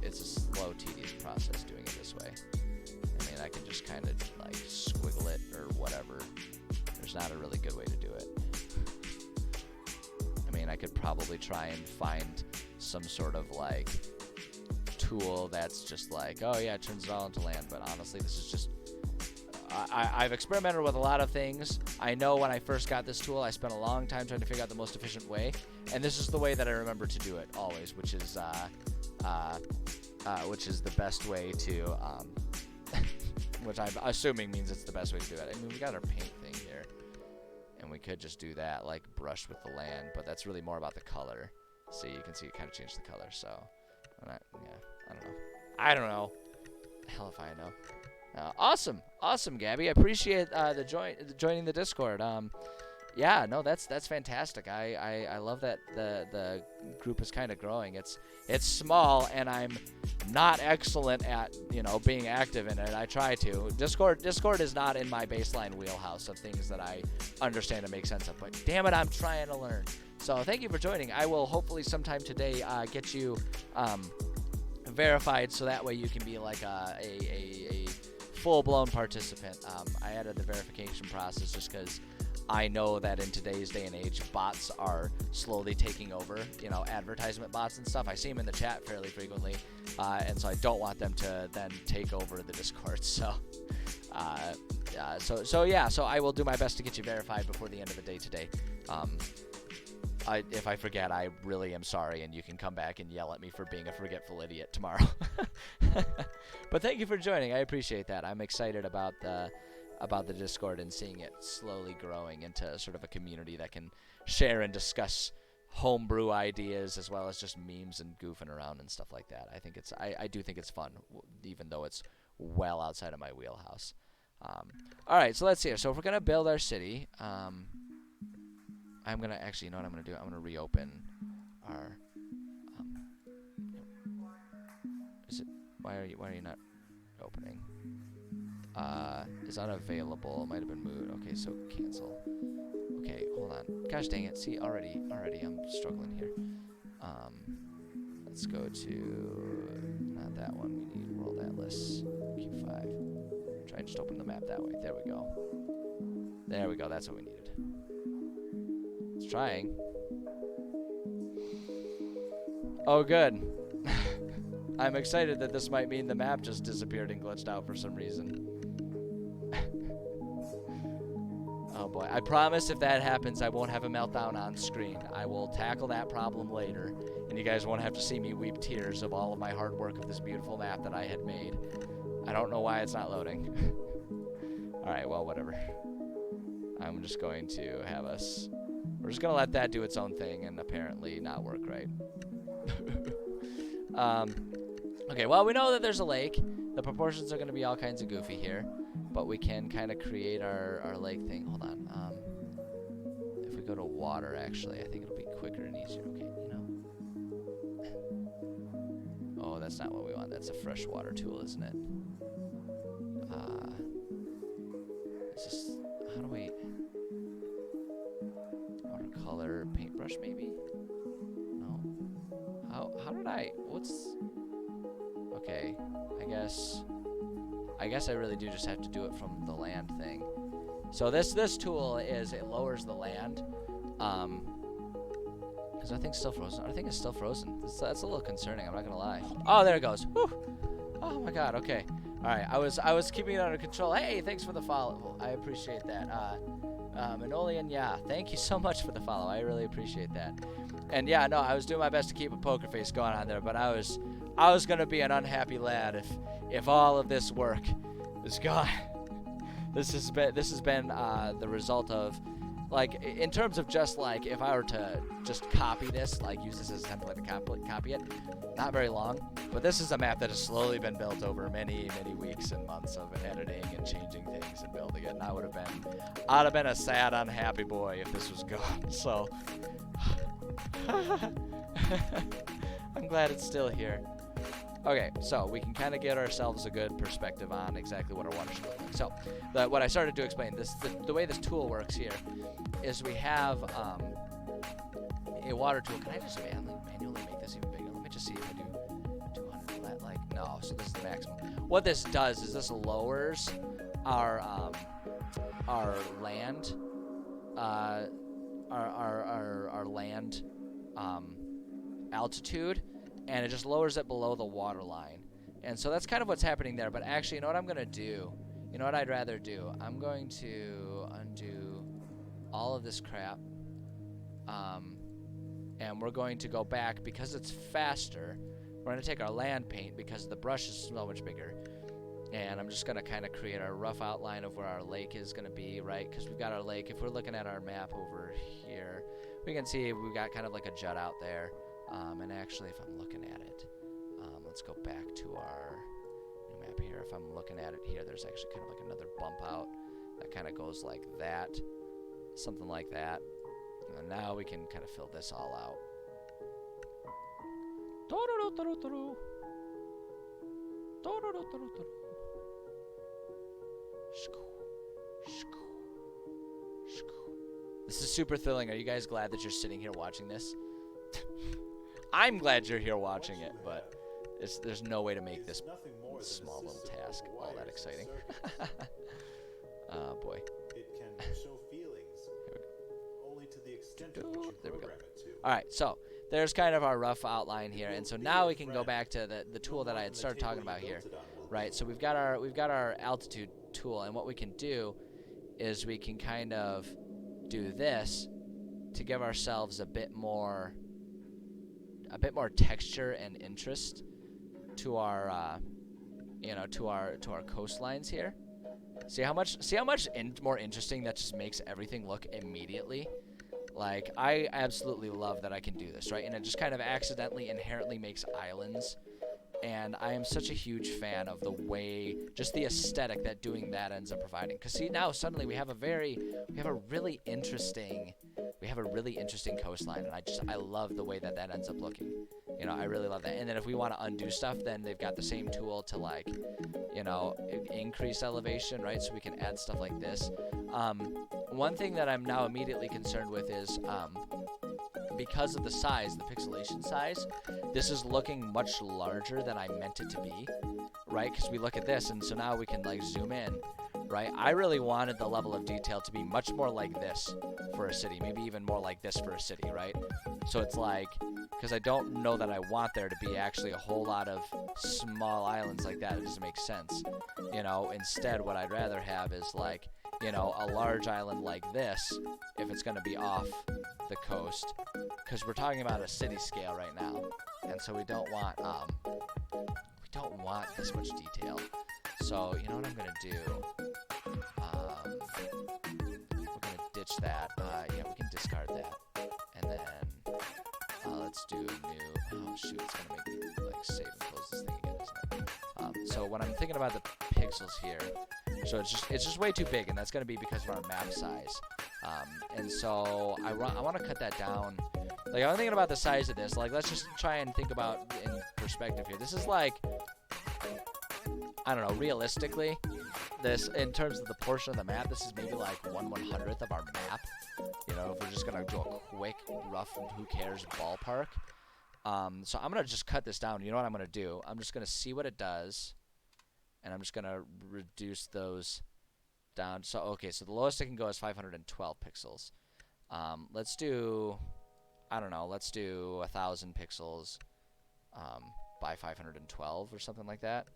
It's a slow, tedious process doing it this way. I mean, I can just kind of like squiggle it or whatever. There's not a really good way to do it. I mean, I could probably try and find some sort of like tool that's just like, oh yeah, it turns it all into land. But honestly, this is just. I've experimented with a lot of things. I know when I first got this tool, I spent a long time trying to figure out the most efficient way, and this is the way that I remember to do it always, which is the best way to, which I'm assuming means it's the best way to do it. I mean, we got our paint thing here, and we could just do that, like brush with the land, but that's really more about the color. See, you can see it kind of changed the color. So, yeah, I don't know. Hell if I know. Awesome, Gabby. I appreciate joining the Discord. Yeah, no, that's fantastic. I love that the group is kind of growing. It's small, and I'm not excellent at being active in it. I try to. Discord is not in my baseline wheelhouse of things that I understand and make sense of. But damn it, I'm trying to learn. So thank you for joining. I will hopefully sometime today get you verified, so that way you can be like a full-blown participant. I added the verification process just because I know that in today's day and age, bots are slowly taking over, advertisement bots and stuff. I see them in the chat fairly frequently, and so I don't want them to then take over the Discord. So I will do my best to get you verified before the end of the day today. If I forget, I really am sorry, and you can come back and yell at me for being a forgetful idiot tomorrow. But thank you for joining. I appreciate that. I'm excited about the Discord and seeing it slowly growing into sort of a community that can share and discuss homebrew ideas as well as just memes and goofing around and stuff like that. I do think it's fun, even though it's well outside of my wheelhouse. All right, so let's see here. So if we're gonna build our city, I'm gonna actually, you know what I'm gonna do? I'm gonna reopen our. Why are you not opening? Is unavailable. Might have been moved. Okay, so cancel. Okay, hold on. Gosh dang it! See, already I'm struggling here. Let's go to not that one. We need World Atlas Q5. Try and just open the map that way. There we go. There we go. That's what we needed. It's trying. Oh, good. I'm excited that this might mean the map just disappeared and glitched out for some reason. Oh boy, I promise if that happens, I won't have a meltdown on screen. I will tackle that problem later, and you guys won't have to see me weep tears of all of my hard work of this beautiful map that I had made. I don't know why it's not loading. Alright, well, whatever. I'm just going to have us... We're just going to let that do its own thing and apparently not work right. Okay, well, we know that there's a lake. The proportions are going to be all kinds of goofy here, but we can kind of create our lake thing. Hold on. If we go to water, actually, I think it'll be quicker and easier. Okay, Oh, that's not what we want. That's a freshwater tool, isn't it? what's, okay, I guess I really do just have to do it from the land thing. So this tool it lowers the land, because I think it's still frozen. I think it's still frozen. That's a little concerning, I'm not gonna lie. Oh, there it goes. Whew. Oh my god, okay. Alright, I was keeping it under control. Hey, thanks for the follow. I appreciate that. Manolian, yeah, thank you so much for the follow. I really appreciate that. And yeah, no, I was doing my best to keep a poker face going on there, but I was gonna be an unhappy lad if all of this work is gone. This has been the result of, like, in terms of just like if I were to just copy this, like use this as a template to copy it, not very long. But this is a map that has slowly been built over many weeks and months of editing and changing things and building it. And I'd have been a sad, unhappy boy if this was gone. So I'm glad it's still here. Okay, so we can kind of get ourselves a good perspective on exactly what our water should look like. So, what I started to explain, the way this tool works here is we have a water tool. Can I just manually make this even bigger? Let me just see if I do 200. No, so this is the maximum. What this does is this lowers our land, our land altitude, and it just lowers it below the water line. And so that's kind of what's happening there. But actually, you know what I'm going to do? You know what I'd rather do? I'm going to undo all of this crap. And we're going to go back because it's faster. We're going to take our land paint because the brush is so much bigger. And I'm just going to kind of create a rough outline of where our lake is going to be, right? Because we've got our lake. If we're looking at our map over here, we can see we've got kind of like a jut out there. And actually, if I'm looking at it, let's go back to our new map here. If I'm looking at it here, there's actually kind of like another bump out that kind of goes like that, something like that. And now we can kind of fill this all out. This is super thrilling. Are you guys glad that you're sitting here watching this? I'm glad you're here watching it, but there's no way to make this small little task all that exciting. Oh boy. It can show feelings only to the extent to which you program it to. All right, so there's kind of our rough outline here, and so now we can go back to the tool that I had started talking about here, right? So we've got our altitude tool, and what we can do is we can kind of do this to give ourselves a bit more texture and interest to our to our coastlines here. See how much more interesting that just makes everything look immediately. Like, I absolutely love that I can do this, right? And it just kind of accidentally inherently makes islands. And I am such a huge fan of the way, just the aesthetic that doing that ends up providing. Because see, now suddenly we have a really interesting coastline, and I love the way that ends up looking. You know, I really love that. And then if we want to undo stuff, then they've got the same tool to, like, you know, increase elevation, right? So we can add stuff like this. One thing that I'm now immediately concerned with is because of the size, the pixelation size, this is looking much larger than I meant it to be, right? Because we look at this, and so now we can, like, zoom in, right? I really wanted the level of detail to be much more like this for a city, maybe even more like this for a city, right? So it's like, because I don't know that I want there to be actually a whole lot of small islands like that. It doesn't make sense, you know? Instead, what I'd rather have is, like, you know, a large island like this, if it's going to be off the coast, because we're talking about a city scale right now, and so we don't want this much detail. So you know what I'm gonna do? We're gonna ditch that. Yeah, we can discard that, and then let's do new. Oh shoot, it's gonna make me like save and close this thing again, isn't it? So when I'm thinking about the pixels here, so it's just way too big, and that's gonna be because of our map size. And so I want to cut that down. Like, I'm thinking about the size of this. Like, let's just try and think about in perspective here. This is like, I don't know, realistically, this, in terms of the portion of the map, this is maybe like 1/100th of our map. You know, if we're just going to do a quick, rough, who cares ballpark. So I'm going to just cut this down. You know what I'm going to do? I'm just going to see what it does. And I'm just going to reduce those down. So, okay, so the lowest it can go is 512 pixels. Let's do, I don't know, let's do 1,000 pixels by 512 or something like that.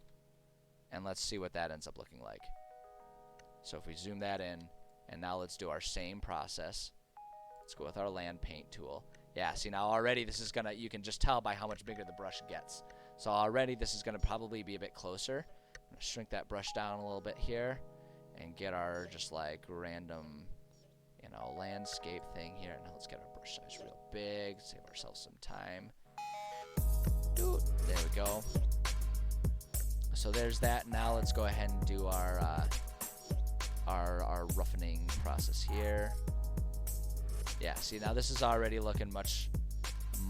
And let's see what that ends up looking like. So if we zoom that in, and now let's do our same process. Let's go with our land paint tool. Yeah, see now already this is gonna, you can just tell by how much bigger the brush gets. So already this is gonna probably be a bit closer. I'm gonna shrink that brush down a little bit here and get our just like random, you know, landscape thing here. Now let's get our brush size real big, save ourselves some time. There we go. So there's that. Now let's go ahead and do our roughening process here. Yeah, see now this is already looking much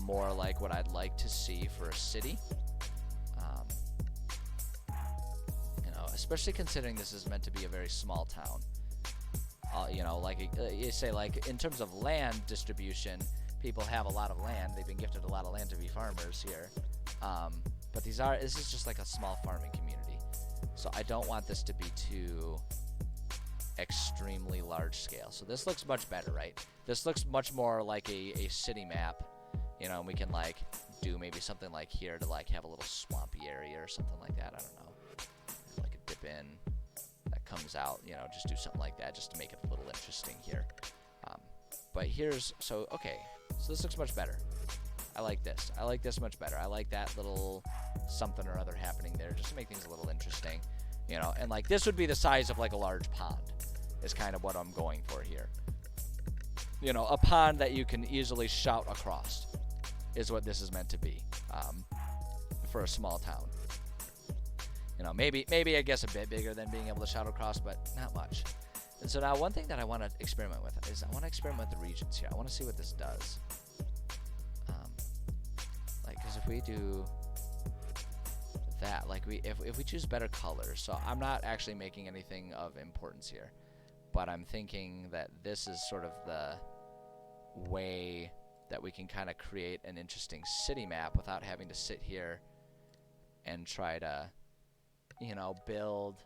more like what I'd like to see for a city. You know, especially considering this is meant to be a very small town. You know, like you say, like in terms of land distribution, people have a lot of land. They've been gifted a lot of land to be farmers here. But this is just like a small farming community. So I don't want this to be too extremely large scale. So this looks much better, right? This looks much more like a city map, you know, and we can like do maybe something like here to like have a little swampy area or something like that. I don't know, like a dip in that comes out, you know, just do something like that just to make it a little interesting here. But here's, so okay, so this looks much better. I like this. I like this much better. I like that little something or other happening there just to make things a little interesting, you know, and like this would be the size of like a large pond is kind of what I'm going for here. You know, a pond that you can easily shout across is what this is meant to be for a small town. You know, maybe I guess a bit bigger than being able to shout across, but not much. And so now one thing that I want to experiment with is I want to experiment with the regions here. I want to see what this does. Like, because if we do that, like if we choose better colors, so I'm not actually making anything of importance here, but I'm thinking that this is sort of the way that we can kind of create an interesting city map without having to sit here and try to, you know, build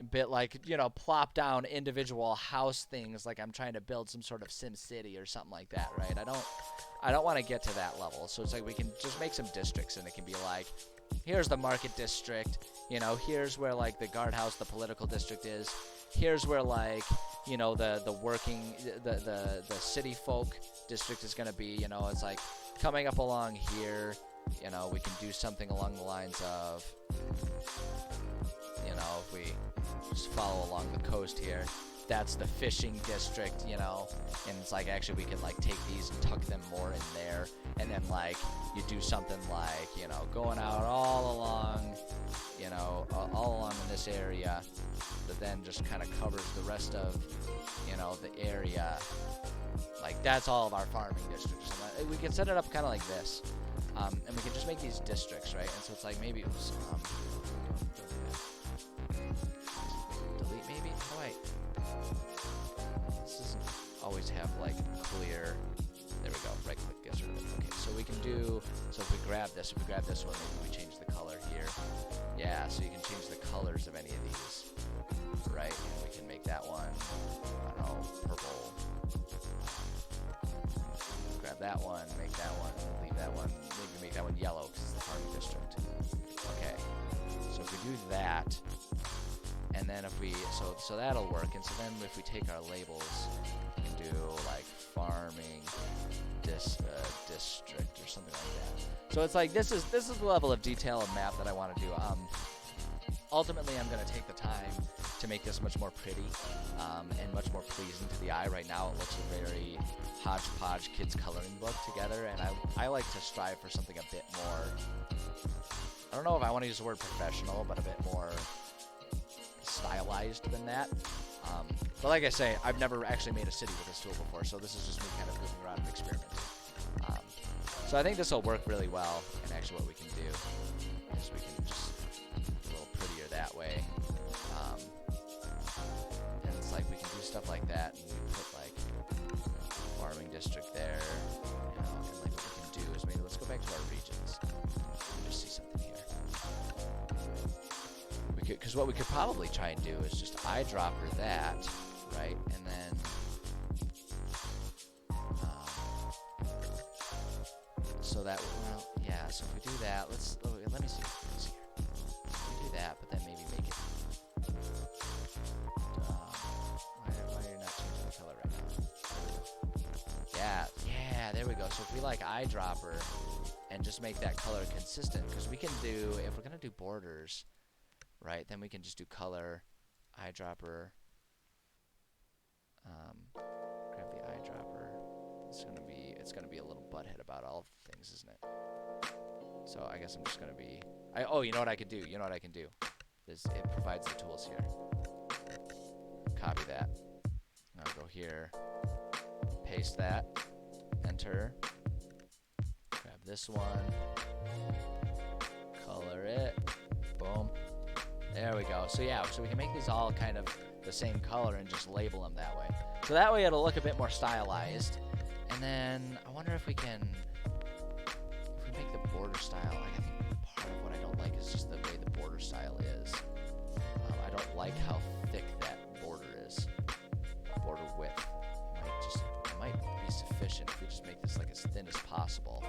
a bit like, you know, plop down individual house things like I'm trying to build some sort of Sim City or something like that, right? I don't want to get to that level. So it's like we can just make some districts and it can be like, here's the market district, you know, here's where like the guardhouse, the political district is. Here's where like, you know, the working, the city folk district is going to be, you know, it's like coming up along here, you know, we can do something along the lines of, you know, if we just follow along the coast here, that's the fishing district, you know, and it's like actually we could like take these and tuck them more in there, and then like you do something like, you know, going out all along, you know, all along in this area that then just kind of covers the rest of, you know, the area. Like that's all of our farming districts. And we can set it up kind of like this, and we can just make these districts, right? And so it's like maybe it was, delete maybe. Oh wait, this doesn't always have like clear. There we go. Right click gets rid of it. Okay, so we can do. So if we grab this one, maybe we change the color here. Yeah, so you can change the colors of any of these, right? And we can make that one, I don't know, purple. Grab that one, make that one, leave that one, maybe make that one yellow because it's the farming district. Okay, so if we do that, and then if we, so that'll work. And so then if we take our labels, we can do like farming district or something like that. So it's like this is the level of detail of map that I want to do. Ultimately, I'm going to take the time to make this much more pretty and much more pleasing to the eye. Right now, it looks a very hodgepodge kids coloring book together, and I like to strive for something a bit more, I don't know if I want to use the word professional, but a bit more stylized than that. But like I say, I've never actually made a city with this tool before, so this is just me kind of moving around and experimenting. So I think this will work really well, and actually what we can do is we can just make it a little prettier that way. And it's like we can do stuff like that, and we put like farming district there, you know, and like what we can do is maybe let's go back Because what we could probably try and do is just eyedropper that, right? And then so that, well, yeah, so if we do that, let me see. We do that, but then maybe make it, why are you not changing the color right now? Yeah, there we go. So if we like eyedropper and just make that color consistent, because we can do, if we're going to do borders, right, then we can just do color, eyedropper, grab the eyedropper. It's gonna be a little butthead about all things, isn't it? So I guess I'm just gonna be. Oh, you know what I could do? It provides the tools here. Copy that. I'll go here. Paste that. Enter. Grab this one. Color it. Boom. There we go. So yeah, so we can make these all kind of the same color and just label them that way. So that way it'll look a bit more stylized. And then I wonder if we can, if we make the border style, I think part of what I don't like is just the way the border style is. I don't like how thick that border is. Border width. It might be sufficient if we just make this like as thin as possible.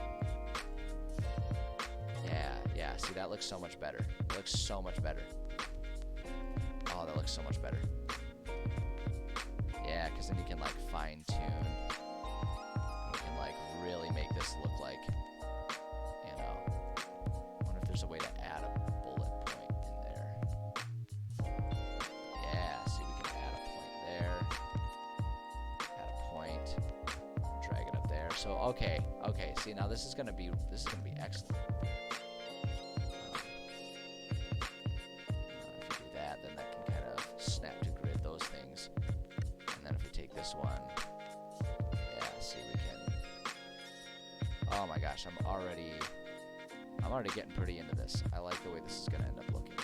Yeah, see that looks so much better. It looks so much better. Oh, that looks so much better. Yeah, because then you can like fine tune. You can like really make this look like, you know. I wonder if there's a way to add a bullet point in there. Yeah, see, we can add a point there. Add a point. Drag it up there. So okay. See, now this is gonna be excellent. If we do that, then that can kind of snap to grid those things. And then if we take this one, yeah, see, we can. Oh my gosh, I'm already getting pretty into this. I like the way this is gonna end up looking.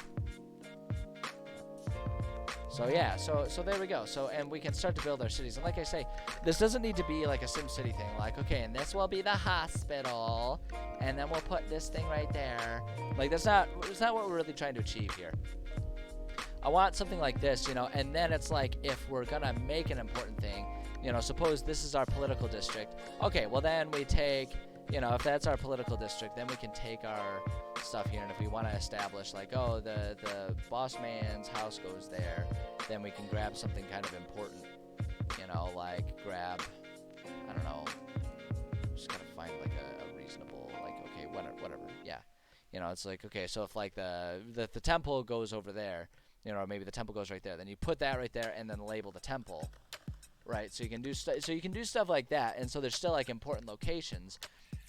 So yeah, so there we go. So, and we can start to build our cities. And like I say, this doesn't need to be like a SimCity thing. Like, okay, and this will be the hospital, and then we'll put this thing right there. Like, that's not what we're really trying to achieve here. I want something like this, you know, and then it's like, if we're gonna make an important thing, you know, suppose this is our political district. Okay, well then we take, you know, if that's our political district, then we can take our stuff here, and if we want to establish like, oh, the boss man's house goes there, then we can grab something kind of important, you know, like grab, I don't know, just gotta find like a reasonable, like, okay, whatever, yeah, you know, it's like, okay, so if like the temple goes over there, you know, or maybe the temple goes right there, then you put that right there and then label the temple, right? So you can do stuff like that, and so there's still like important locations.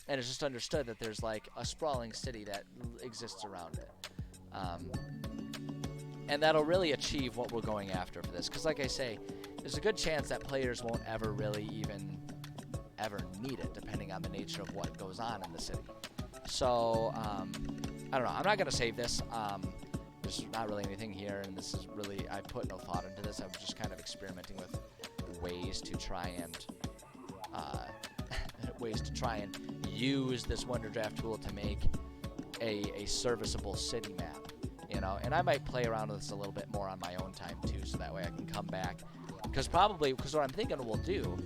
And it's just understood that there's like a sprawling city that exists around it. And that'll really achieve what we're going after for this. Because like I say, there's a good chance that players won't ever really even ever need it, depending on the nature of what goes on in the city. So, I don't know. I'm not going to save this. There's not really anything here. And this is really, I put no thought into this. I'm just kind of experimenting with ways to try and use this WonderDraft tool to make a serviceable city map, you know. And I might play around with this a little bit more on my own time too, so that way I can come back. Because what I'm thinking we'll do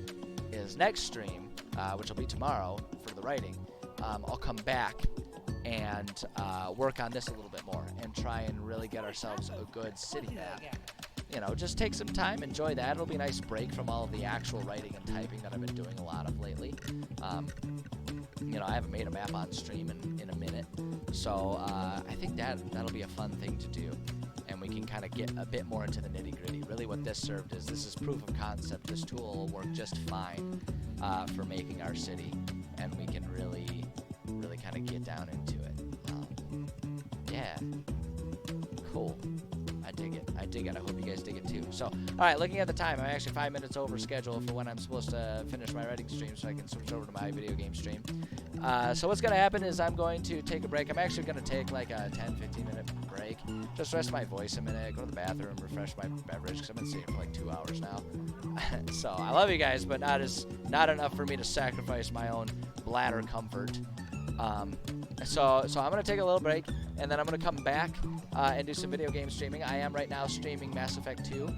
is next stream, which will be tomorrow for the writing, I'll come back and work on this a little bit more and try and really get ourselves a good city map. You know, just take some time, enjoy that. It'll be a nice break from all of the actual writing and typing that I've been doing a lot of lately. You know, I haven't made a map on stream in a minute. So I think that'll be a fun thing to do. And we can kind of get a bit more into the nitty-gritty. Really what this served is, this is proof of concept. This tool will work just fine for making our city. And we can really kind of get down into it. Yeah. Cool. I dig it. I hope you guys dig it too. So, alright, looking at the time, I'm actually 5 minutes over schedule for when I'm supposed to finish my writing stream, so I can switch over to my video game stream. So what's going to happen is I'm going to take a break. I'm actually going to take like a 10-15 minute break. Just rest my voice a minute, go to the bathroom, refresh my beverage, because I've been sitting for like 2 hours now. So, I love you guys, but not enough for me to sacrifice my own bladder comfort. So I'm going to take a little break. and then I'm gonna come back and do some video game streaming. I am right now streaming Mass Effect 2.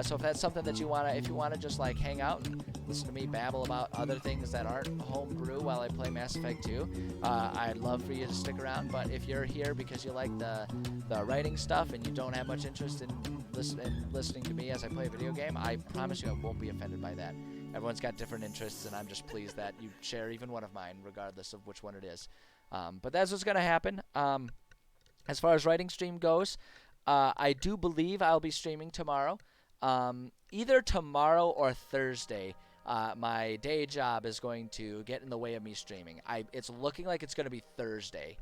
So if that's something that if you wanna just like hang out and listen to me babble about other things that aren't homebrew while I play Mass Effect 2, I'd love for you to stick around. But if you're here because you like the writing stuff and you don't have much interest in listening to me as I play a video game, I promise you I won't be offended by that. Everyone's got different interests, and I'm just pleased that you share even one of mine, regardless of which one it is. But that's what's going to happen. As far as writing stream goes, I do believe I'll be streaming tomorrow. Either tomorrow or Thursday. My day job is going to get in the way of me streaming. It's looking like it's going to be Thursday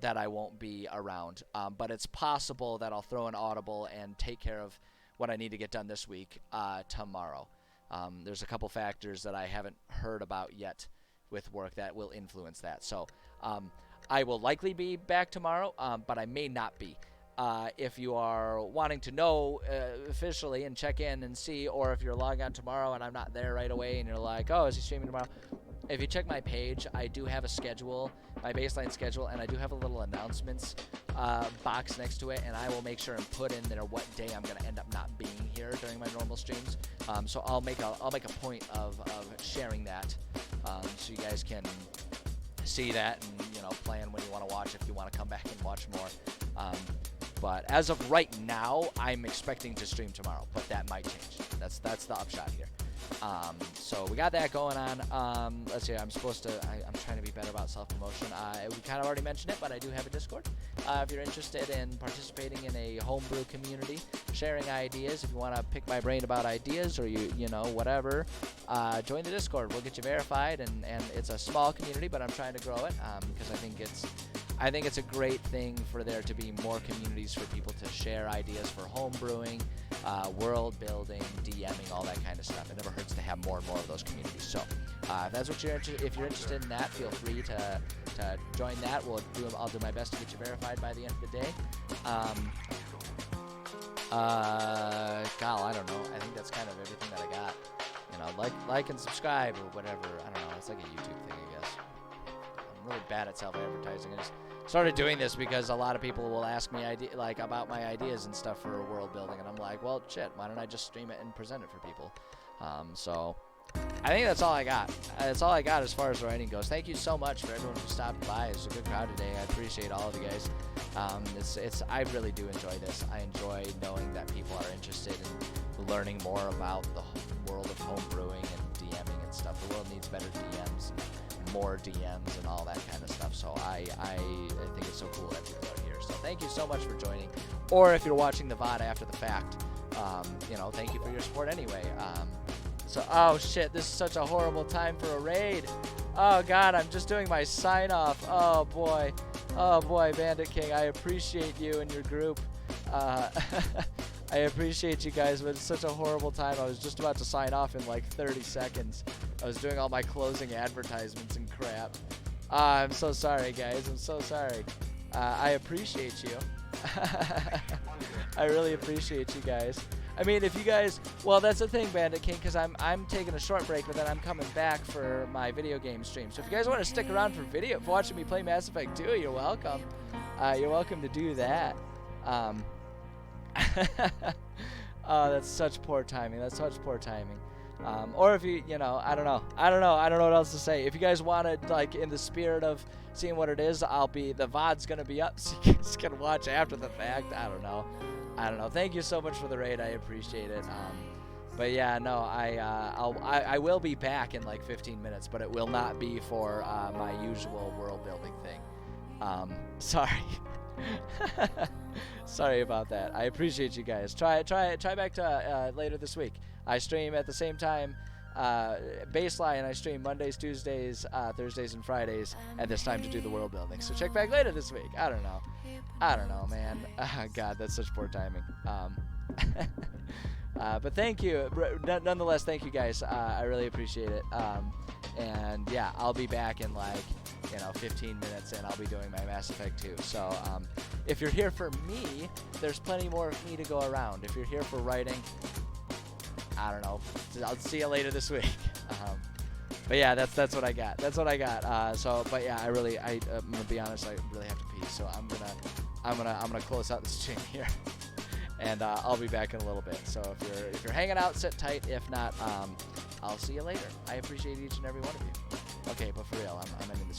that I won't be around. But it's possible that I'll throw an audible and take care of what I need to get done this week tomorrow. There's a couple factors that I haven't heard about yet with work that will influence that. So I will likely be back tomorrow, but I may not be. If you are wanting to know officially and check in and see, or if you're logging on tomorrow and I'm not there right away and you're like, oh, is he streaming tomorrow? If you check my page, I do have a schedule, my baseline schedule, and I do have a little announcements box next to it, and I will make sure and put in there what day I'm going to end up not being here during my normal streams. So I'll make a point of sharing that, so you guys can see that and plan when you want to watch if you want to come back and watch more. But as of right now, I'm expecting to stream tomorrow, but that might change. That's the upshot here. So we got that going on. Let's see, I'm trying to be better about self-promotion. We kind of already mentioned it, but I do have a Discord. If you're interested in participating in a homebrew community, sharing ideas, if you want to pick my brain about ideas or whatever, join the Discord. We'll get you verified, and it's a small community, but I'm trying to grow it because I think it's a great thing for there to be more communities for people to share ideas for home brewing, world building, DMing, all that kind of stuff. It never hurts to have more and more of those communities. So if that's what if you're interested in that, feel free to join that. I'll do my best to get you verified by the end of the day. I don't know. I think that's kind of everything that I got. Like and subscribe or whatever. I don't know. It's like a YouTube thing, I guess. I'm really bad at self-advertising. I just started doing this because a lot of people will ask me about my ideas and stuff for world building, and I'm like, well, shit, why don't I just stream it and present it for people? So I think that's all I got. That's all I got as far as writing goes. Thank you so much for everyone who stopped by. It was a good crowd today. I appreciate all of you guys. I really do enjoy this. I enjoy knowing that people are interested in learning more about the world of home brewing and DMing and stuff. The world needs better DMs and more DMs and all that kind of stuff. So I think it's so cool that people are here. So thank you so much for joining. Or if you're watching the VOD after the fact, thank you for your support anyway. Oh shit, this is such a horrible time for a raid. Oh god, I'm just doing my sign off. Oh boy, Bandit King, I appreciate you and your group. I appreciate you guys, but it's such a horrible time. I was just about to sign off in like 30 seconds. I was doing all my closing advertisements and crap. I'm so sorry, guys. I'm so sorry. I appreciate you. I really appreciate you guys. I mean, if you guys, well, that's the thing, Bandit King, because I'm taking a short break, but then I'm coming back for my video game stream. So if you guys want to stick around for watching me play Mass Effect 2, you're welcome. You're welcome to do that. Oh, that's such poor timing. Or if you I don't know what else to say. If you guys want to, in the spirit of seeing what it is, the VOD's gonna be up, so you guys can watch after the fact. I don't know. Thank you so much for the raid. I appreciate it. But yeah, no, I will be back in like 15 minutes, but it will not be for my usual world building thing. Sorry. Sorry about that. I appreciate you guys. Try back to later this week. I stream at the same time. Baseline, I stream Mondays, Tuesdays, Thursdays, and Fridays at this time to do the world building. So check back later this week. I don't know, man. Oh, God, that's such poor timing. But thank you. Nonetheless, thank you guys. I really appreciate it. And yeah, I'll be back in 15 minutes, and I'll be doing my Mass Effect 2. So if you're here for me, there's plenty more of me to go around. If you're here for writing, I don't know. I'll see you later this week. But yeah, that's what I got. But yeah, I'm gonna be honest. I really have to pee, so I'm gonna I'm gonna close out the stream here, and I'll be back in a little bit. So if you're hanging out, sit tight. If not, I'll see you later. I appreciate each and every one of you. Okay, but for real, I'm ending the